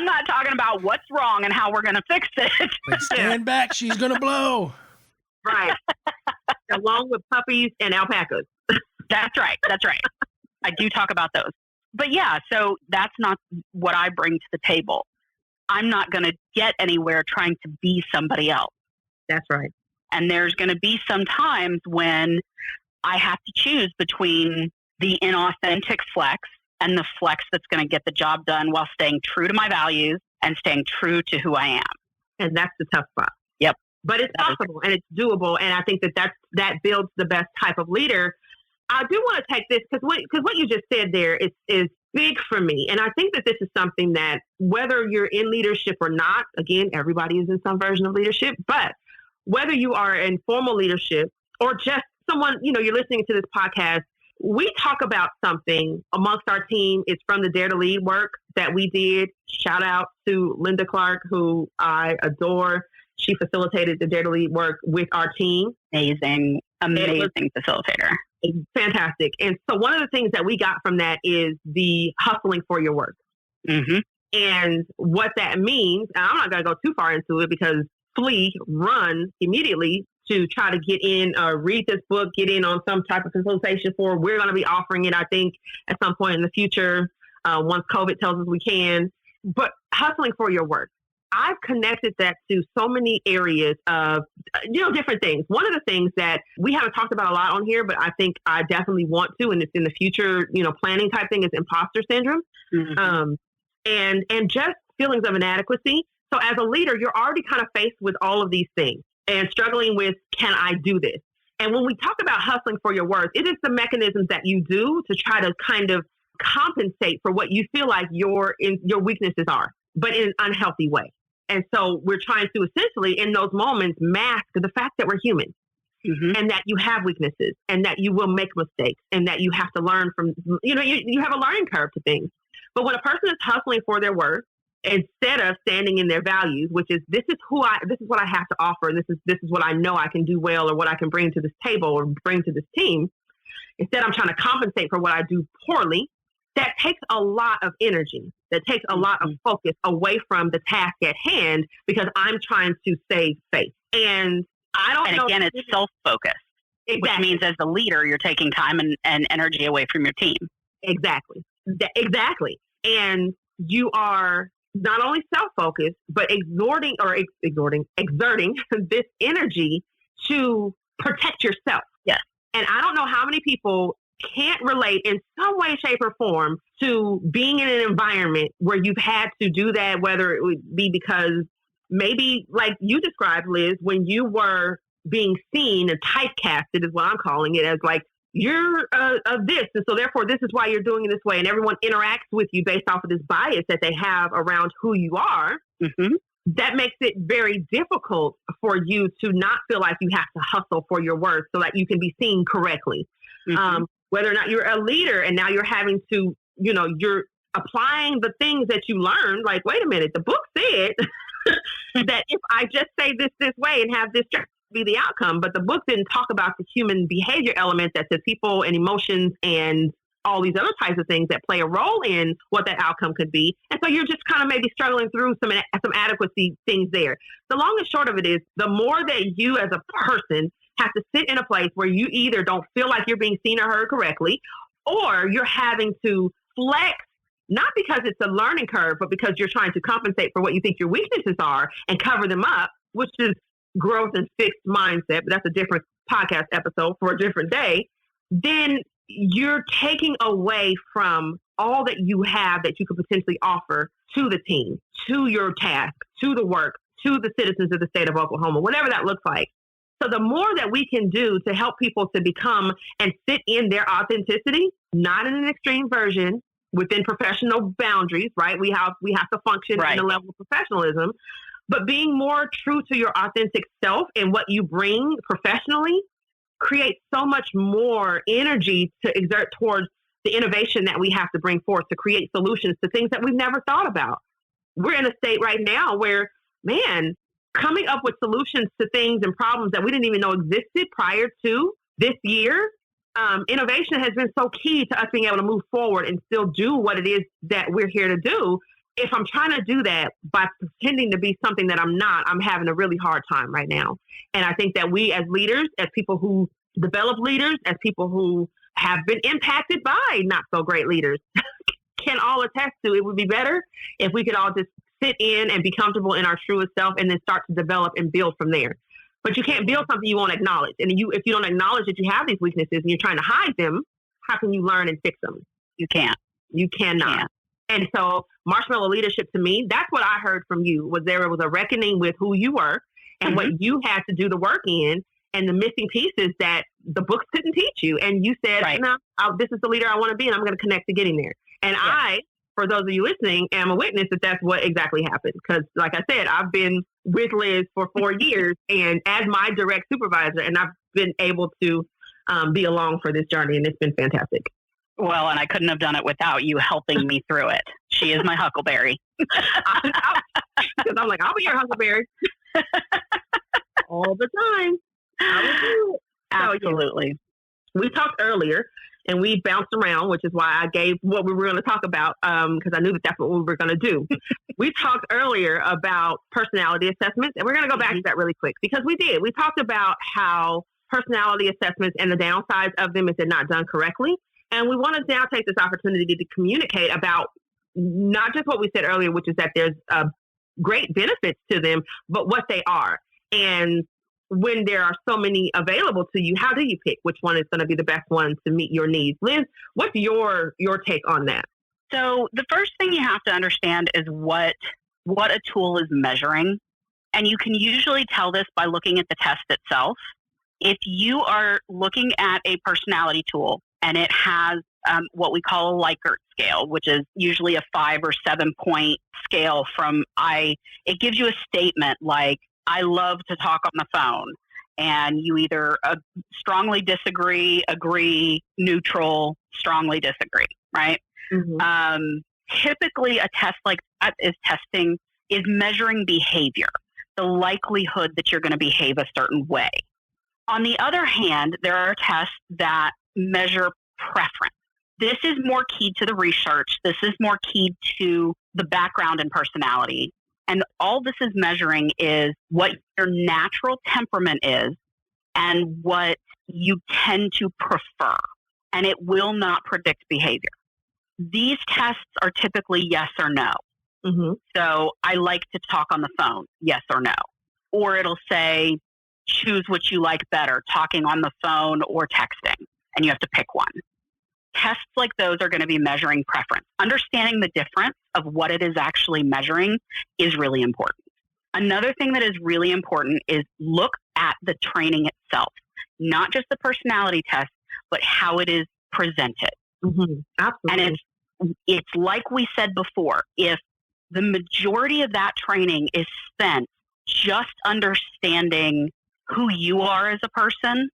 not talking about what's wrong and how we're going to fix it, like, stand back. She's going to blow. Right. Along with puppies and alpacas. That's right. I do talk about those. But yeah, so that's not what I bring to the table. I'm not going to get anywhere trying to be somebody else. That's right. And there's going to be some times when I have to choose between the inauthentic flex and the flex that's going to get the job done while staying true to my values and staying true to who I am. And that's the tough spot. Yep. But it's possible and it's doable. And I think that builds the best type of leader. I do want to take this because what you just said there is big for me. And I think that this is something that whether you're in leadership or not, again, everybody is in some version of leadership, but whether you are in formal leadership or just someone, you're listening to this podcast, we talk about something amongst our team. It's from the Dare to Lead work that we did. Shout out to Linda Clark, who I adore. She facilitated the Dare to Lead work with our team. Amazing facilitator. Fantastic. And so one of the things that we got from that is the hustling for your work. Mm-hmm. And what that means, and I'm not going to go too far into it because run immediately to try to get in, read this book, get in on some type of facilitation for. We're going to be offering it, I think, at some point in the future, once COVID tells us we can. But hustling for your work. I've connected that to so many areas of, different things. One of the things that we haven't talked about a lot on here, but I think I definitely want to, and it's in the future, planning type thing, is imposter syndrome. Mm-hmm. And just feelings of inadequacy. So as a leader, you're already kind of faced with all of these things and struggling with, can I do this? And when we talk about hustling for your worth, it is the mechanisms that you do to try to kind of compensate for what you feel like your weaknesses are, but in an unhealthy way. And so we're trying to essentially, in those moments, mask the fact that we're human. Mm-hmm. And that you have weaknesses and that you will make mistakes and that you have to learn from, you have a learning curve to things. But when a person is hustling for their worth, instead of standing in their values, which is, this is what I have to offer. And this is what I know I can do well, or what I can bring to this table or bring to this team. Instead, I'm trying to compensate for what I do poorly. That takes a lot of energy. That takes a lot of focus away from the task at hand because I'm trying to save face. And I don't know. And again, it's self-focused, exactly. Which means as a leader, you're taking time and energy away from your team. Exactly. And you are not only self-focused, but exerting this energy to protect yourself. Yes. And I don't know how many people can't relate in some way, shape, or form to being in an environment where you've had to do that, whether it would be because maybe, like you described, Liz, when you were being seen and typecasted is what I'm calling it, as like, you're of this, and so therefore this is why you're doing it this way, and everyone interacts with you based off of this bias that they have around who you are. Mm-hmm. That makes it very difficult for you to not feel like you have to hustle for your worth so that you can be seen correctly. Mm-hmm. Whether or not you're a leader and now you're having to, you're applying the things that you learned, like, wait a minute, the book said that if I just say this way and have this be the outcome, but the book didn't talk about the human behavior element that says people and emotions and all these other types of things that play a role in what that outcome could be. And so you're just kind of maybe struggling through some adequacy things there. The long and short of it is, the more that you as a person have to sit in a place where you either don't feel like you're being seen or heard correctly, or you're having to flex, not because it's a learning curve, but because you're trying to compensate for what you think your weaknesses are and cover them up, which is growth and fixed mindset, but that's a different podcast episode for a different day, then you're taking away from all that you have that you could potentially offer to the team, to your task, to the work, to the citizens of the state of Oklahoma, whatever that looks like. So the more that we can do to help people to become and sit in their authenticity, not in an extreme version, within professional boundaries, right? We have to function in a level of professionalism, but being more true to your authentic self and what you bring professionally creates so much more energy to exert towards the innovation that we have to bring forth to create solutions to things that we've never thought about. We're in a state right now where, man, coming up with solutions to things and problems that we didn't even know existed prior to this year, innovation has been so key to us being able to move forward and still do what it is that we're here to do. If I'm trying to do that by pretending to be something that I'm not, I'm having a really hard time right now. And I think that we as leaders, as people who develop leaders, as people who have been impacted by not so great leaders, can all attest to it would be better if we could all just sit in and be comfortable in our truest self and then start to develop and build from there. But you can't build something you won't acknowledge. And if you don't acknowledge that you have these weaknesses and you're trying to hide them, how can you learn and fix them? You can't. You cannot. And so Marshmallow Leadership, to me, that's what I heard from you, was there was a reckoning with who you were and what you had to do the work in, and the missing pieces that the books couldn't teach you. And you said, no, this is the leader I want to be, and I'm going to connect to getting there. And I, for those of you listening, am a witness that that's what exactly happened. Because like I said, I've been with Liz for 4 years and as my direct supervisor, and I've been able to be along for this journey, and it's been fantastic. Well, and I couldn't have done it without you helping me through it. She is my huckleberry. Because I'm like, I'll be your huckleberry all the time. I will do it. Absolutely. So, we talked earlier, and we bounced around, which is why I gave what we were going to talk about, because I knew that that's what we were going to do. We talked earlier about personality assessments, and we're going to go back to that really quick, because we did. We talked about how personality assessments and the downsides of them if they're not done correctly. And we want to now take this opportunity to communicate about not just what we said earlier, which is that there's great benefits to them, but what they are. And when there are so many available to you, how do you pick which one is going to be the best one to meet your needs? Liz, what's your take on that? So the first thing you have to understand is what a tool is measuring. And you can usually tell this by looking at the test itself. If you are looking at a personality tool and it has what we call a Likert Scale, which is usually a 5 or 7 point scale it gives you a statement like, I love to talk on the phone. And you either strongly disagree, agree, neutral, strongly disagree, right? Mm-hmm. Typically, a test like that is measuring behavior, the likelihood that you're going to behave a certain way. On the other hand, there are tests that measure preference. This is more key to the research. This is more key to the background and personality. And all this is measuring is what your natural temperament is and what you tend to prefer. And it will not predict behavior. These tests are typically yes or no. Mm-hmm. So I like to talk on the phone, yes or no. Or it'll say, choose what you like better, talking on the phone or texting. And you have to pick one. Tests like those are going to be measuring preference. Understanding the difference of what it is actually measuring is really important. Another thing that is really important is look at the training itself, not just the personality test, but how it is presented. Mm-hmm. Absolutely. And it's like we said before, if the majority of that training is spent just understanding who you are as a person,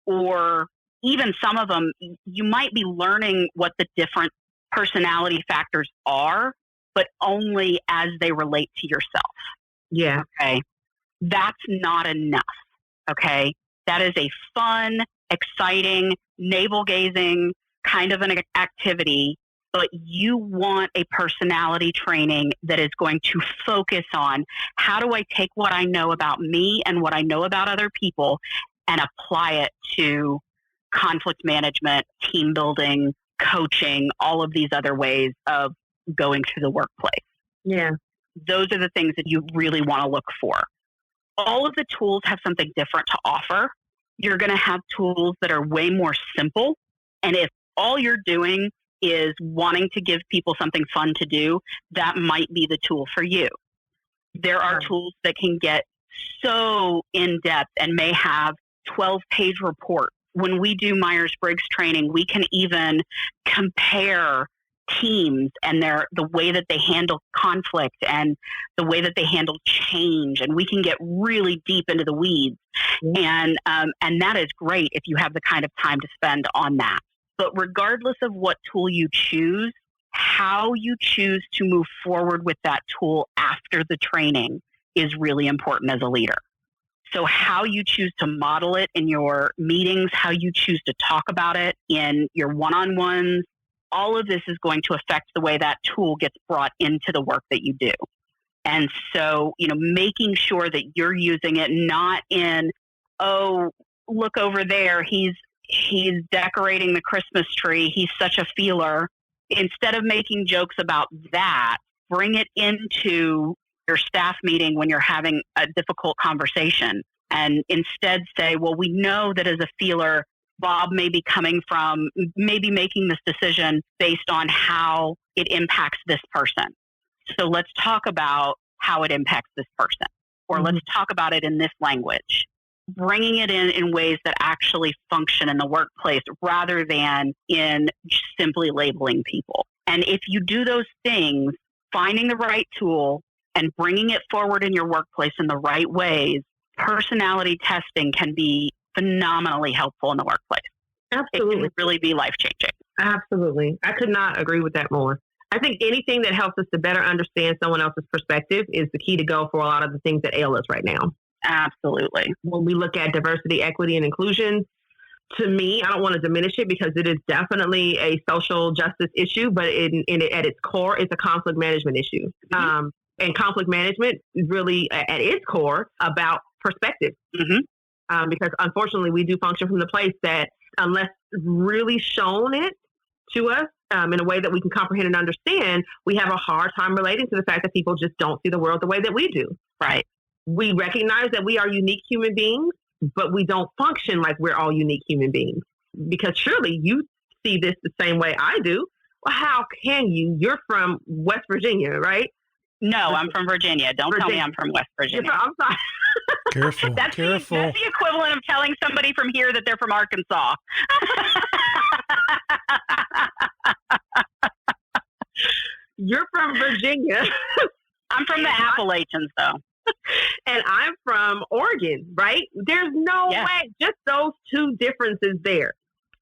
or even some of them, you might be learning what the different personality factors are, but only as they relate to yourself. Yeah. Okay. That's not enough. Okay. That is a fun, exciting, navel-gazing kind of an activity, but you want a personality training that is going to focus on how do I take what I know about me and what I know about other people and apply it to conflict management, team building, coaching, all of these other ways of going through the workplace. Yeah. Those are the things that you really want to look for. All of the tools have something different to offer. You're going to have tools that are way more simple. And if all you're doing is wanting to give people something fun to do, that might be the tool for you. There are tools that can get so in-depth and may have 12-page reports. When we do Myers-Briggs training, we can even compare teams and the way that they handle conflict and the way that they handle change. And we can get really deep into the weeds. Mm-hmm. And that is great if you have the kind of time to spend on that. But regardless of what tool you choose, how you choose to move forward with that tool after the training is really important as a leader. So how you choose to model it in your meetings, how you choose to talk about it in your one-on-ones, all of this is going to affect the way that tool gets brought into the work that you do. And so, making sure that you're using it not in, oh, look over there, he's decorating the Christmas tree, he's such a feeler. Instead of making jokes about that, bring it into your staff meeting when you're having a difficult conversation. and instead say, well, we know that as a feeler, Bob may be maybe making this decision based on how it impacts this person. So let's talk about how it impacts this person, or let's talk about it in this language. Bringing it in ways that actually function in the workplace rather than in simply labeling people. And if you do those things, finding the right tool and bringing it forward in your workplace in the right ways, personality testing can be phenomenally helpful in the workplace. Absolutely. It can really be life-changing. Absolutely. I could not agree with that more. I think anything that helps us to better understand someone else's perspective is the key to go for a lot of the things that ail us right now. Absolutely. When we look at diversity, equity, and inclusion, to me, I don't want to diminish it because it is definitely a social justice issue, but at its core, it's a conflict management issue. And conflict management is really, at its core, about perspective. Because unfortunately, we do function from the place that unless really shown it to us in a way that we can comprehend and understand, we have a hard time relating to the fact that people just don't see the world the way that we do. Right. We recognize that we are unique human beings, but we don't function like we're all unique human beings. Because surely you see this the same way I do. Well, how can you? You're from West Virginia, right? No, I'm from Virginia. Don't tell me I'm from West Virginia. I'm sorry. Careful, that's careful. That's the equivalent of telling somebody from here that they're from Arkansas. You're from Virginia. I'm from the Appalachians, though. And I'm from Oregon, right? There's no way, just those two differences there.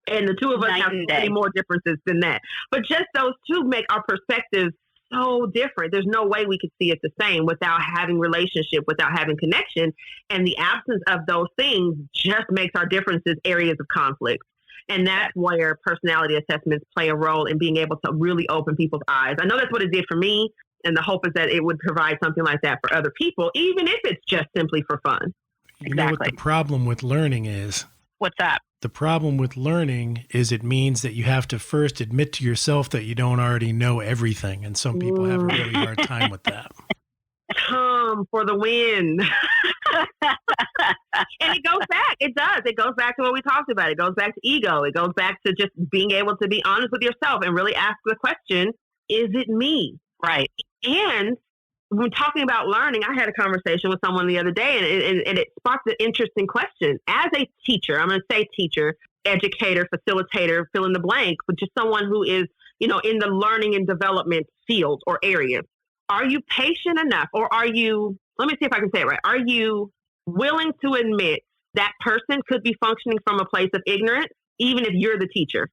And the two of us have many more differences than that. But just those two make our perspectives so different. There's no way we could see it the same without having relationship, without having connection. And the absence of those things just makes our differences areas of conflict. And that's where personality assessments play a role in being able to really open people's eyes. I know that's what it did for me. And the hope is that it would provide something like that for other people, even if it's just simply for fun. You know what the problem with learning is? What's that? The problem with learning is it means that you have to first admit to yourself that you don't already know everything. And some people have a really hard time with that. Come for the win. And it goes back. It does. It goes back to what we talked about. It goes back to ego. It goes back to just being able to be honest with yourself and really ask the question, is it me? Right. And when talking about learning, I had a conversation with someone the other day, and it sparked an interesting question. As a teacher, I'm going to say teacher, educator, facilitator, fill in the blank, but just someone who is, in the learning and development field or area. Are you patient enough, or are you, let me see if I can say it right. Are you willing to admit that person could be functioning from a place of ignorance, even if you're the teacher?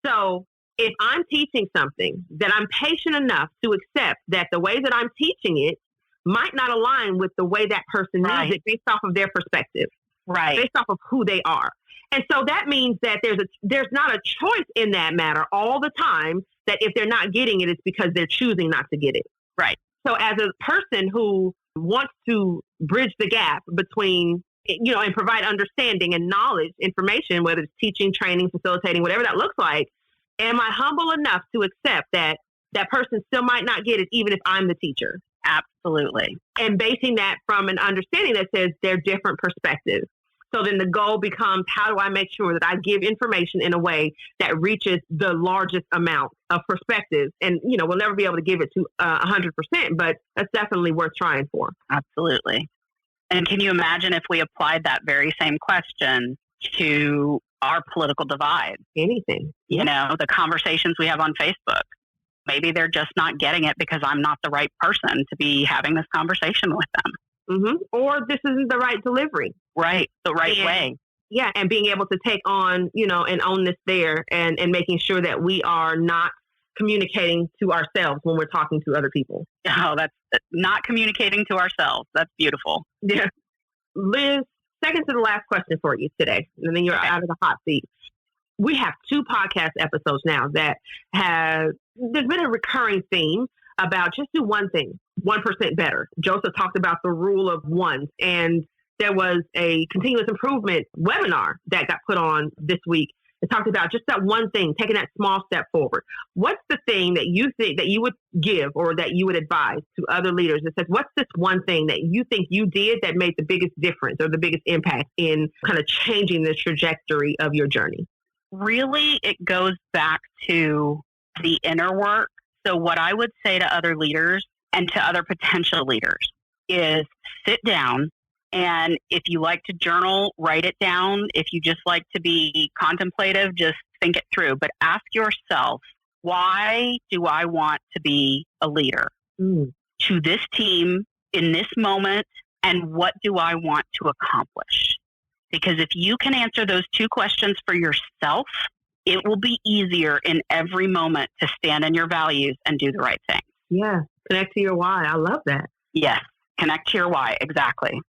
So if I'm teaching something, that I'm patient enough to accept that the way that I'm teaching it might not align with the way that person needs it based off of their perspective, based off of who they are. And so that means that there's not a choice in that matter all the time, that if they're not getting it, it's because they're choosing not to get it. Right. So as a person who wants to bridge the gap between, and provide understanding and knowledge, information, whether it's teaching, training, facilitating, whatever that looks like, am I humble enough to accept that that person still might not get it, even if I'm the teacher? Absolutely. And basing that from an understanding that says they're different perspectives. So then the goal becomes, how do I make sure that I give information in a way that reaches the largest amount of perspectives? And, we'll never be able to give it to 100%, but that's definitely worth trying for. Absolutely. And can you imagine if we applied that very same question to our political divide? Anything. The conversations we have on Facebook. Maybe they're just not getting it because I'm not the right person to be having this conversation with them. Mm-hmm. Or this isn't the right delivery. Right. The right way. Yeah. And being able to take on, and own this there and making sure that we are not communicating to ourselves when we're talking to other people. Oh, that's not communicating to ourselves. That's beautiful. Yeah. Liz, second to the last question for you today, and then you're out of the hot seat. We have 2 podcast episodes now that there's been a recurring theme about just do one thing, 1% better. Joseph talked about the rule of ones, and there was a continuous improvement webinar that got put on this week It talked about just that one thing, taking that small step forward. What's the thing that you think that you would give or that you would advise to other leaders that says, what's this one thing that you think you did that made the biggest difference or the biggest impact in kind of changing the trajectory of your journey? Really, it goes back to the inner work. So what I would say to other leaders and to other potential leaders is sit down. And if you like to journal, write it down. If you just like to be contemplative, just think it through. But ask yourself, why do I want to be a leader to this team in this moment? And what do I want to accomplish? Because if you can answer those two questions for yourself, it will be easier in every moment to stand in your values and do the right thing. Yeah. Connect to your why. I love that. Yes. Connect to your why. Exactly.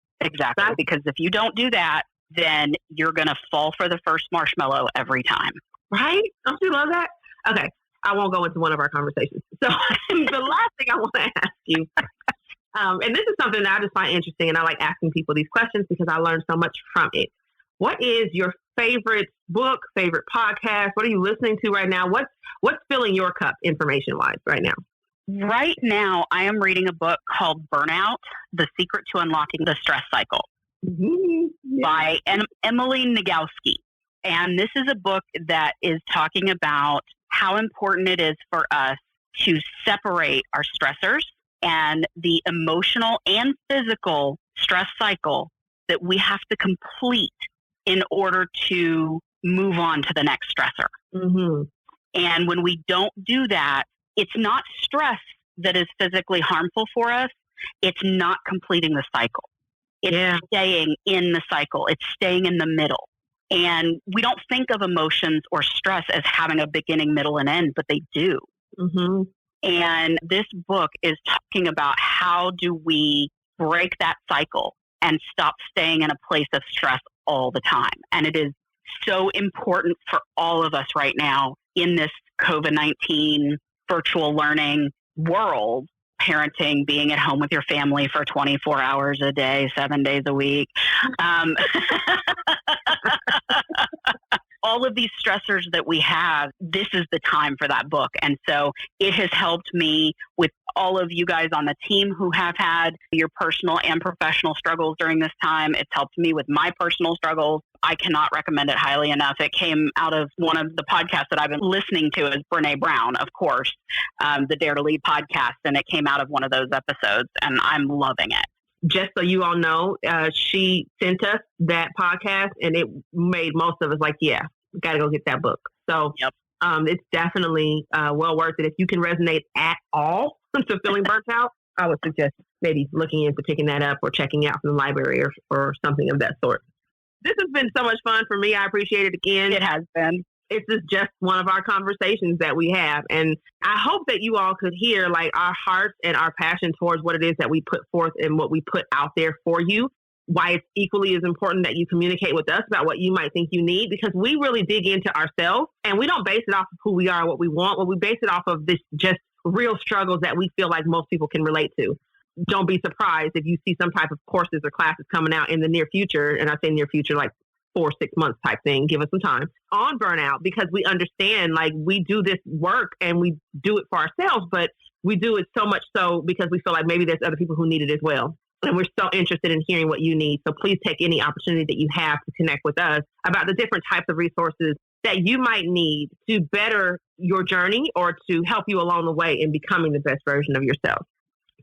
Because if you don't do that, then you're going to fall for the first marshmallow every time. Right? Don't you love that? Okay. I won't go into one of our conversations. So the last thing I want to ask you, and this is something that I just find interesting, and I like asking people these questions because I learned so much from it. What is your favorite book, favorite podcast? What are you listening to right now? What's filling your cup information-wise right now? Right now, I am reading a book called Burnout, The Secret to Unlocking the Stress Cycle by Emily Nagoski. And this is a book that is talking about how important it is for us to separate our stressors and the emotional and physical stress cycle that we have to complete in order to move on to the next stressor. Mm-hmm. And when we don't do that, it's not stress that is physically harmful for us. It's not completing the cycle. It's staying in the cycle. It's staying in the middle. And we don't think of emotions or stress as having a beginning, middle, and end, but they do. Mm-hmm. And this book is talking about how do we break that cycle and stop staying in a place of stress all the time. And it is so important for all of us right now in this COVID-19 virtual learning world, parenting, being at home with your family for 24 hours a day, 7 days a week. All of these stressors that we have, this is the time for that book. And so it has helped me with all of you guys on the team who have had your personal and professional struggles during this time. It's helped me with my personal struggles. I cannot recommend it highly enough. It came out of one of the podcasts that I've been listening to is Brene Brown, of course, the Dare to Lead podcast. And it came out of one of those episodes and I'm loving it. Just so you all know, she sent us that podcast and it made most of us like, yeah, we got to go get that book. So it's definitely well worth it. If you can resonate at all to feeling burnt out, I would suggest maybe looking into picking that up or checking out from the library or something of that sort. This has been so much fun for me. I appreciate it again. It has been. This is just one of our conversations that we have. And I hope that you all could hear like our hearts and our passion towards what it is that we put forth and what we put out there for you. Why it's equally as important that you communicate with us about what you might think you need, because we really dig into ourselves and we don't base it off of who we are and what we want. But we base it off of this just real struggles that we feel like most people can relate to. Don't be surprised if you see some type of courses or classes coming out in the near future. And I say near future, like 4-6 months type thing. Give us some time on burnout, because we understand like we do this work and we do it for ourselves, but we do it so much so because we feel like maybe there's other people who need it as well. And we're so interested in hearing what you need. So please take any opportunity that you have to connect with us about the different types of resources that you might need to better your journey or to help you along the way in becoming the best version of yourself.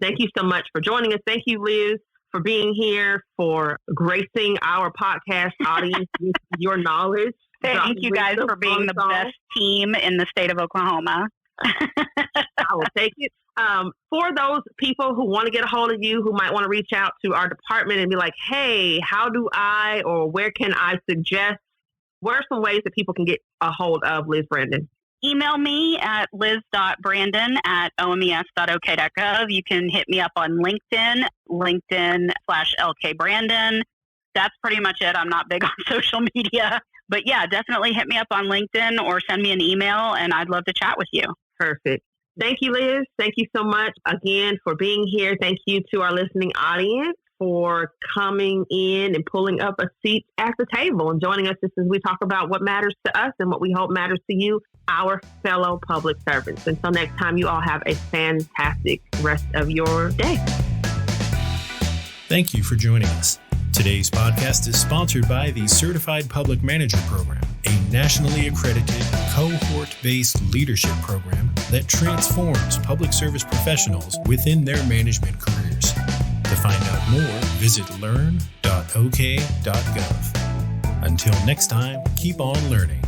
Thank you so much for joining us. Thank you, Liz, for being here, for gracing our podcast audience with your knowledge. Thank you guys for being the best team in the state of Oklahoma. I will take it. For those people who want to get a hold of you, who might want to reach out to our department and be like, hey, how do I, or where can I suggest, what are some ways that people can get a hold of Liz Brandon? Email me at liz.brandon@omes.ok.gov. You can hit me up on LinkedIn/LKBrandon. That's pretty much it. I'm not big on social media. But yeah, definitely hit me up on LinkedIn or send me an email, and I'd love to chat with you. Perfect. Thank you, Liz. Thank you so much again for being here. Thank you to our listening audience. for coming in and pulling up a seat at the table and joining us just as we talk about what matters to us and what we hope matters to you, our fellow public servants. Until next time, you all have a fantastic rest of your day. Thank you for joining us. Today's podcast is sponsored by the Certified Public Manager Program, a nationally accredited, cohort-based leadership program that transforms public service professionals within their management careers. To find out more, visit learn.ok.gov. Until next time, keep on learning.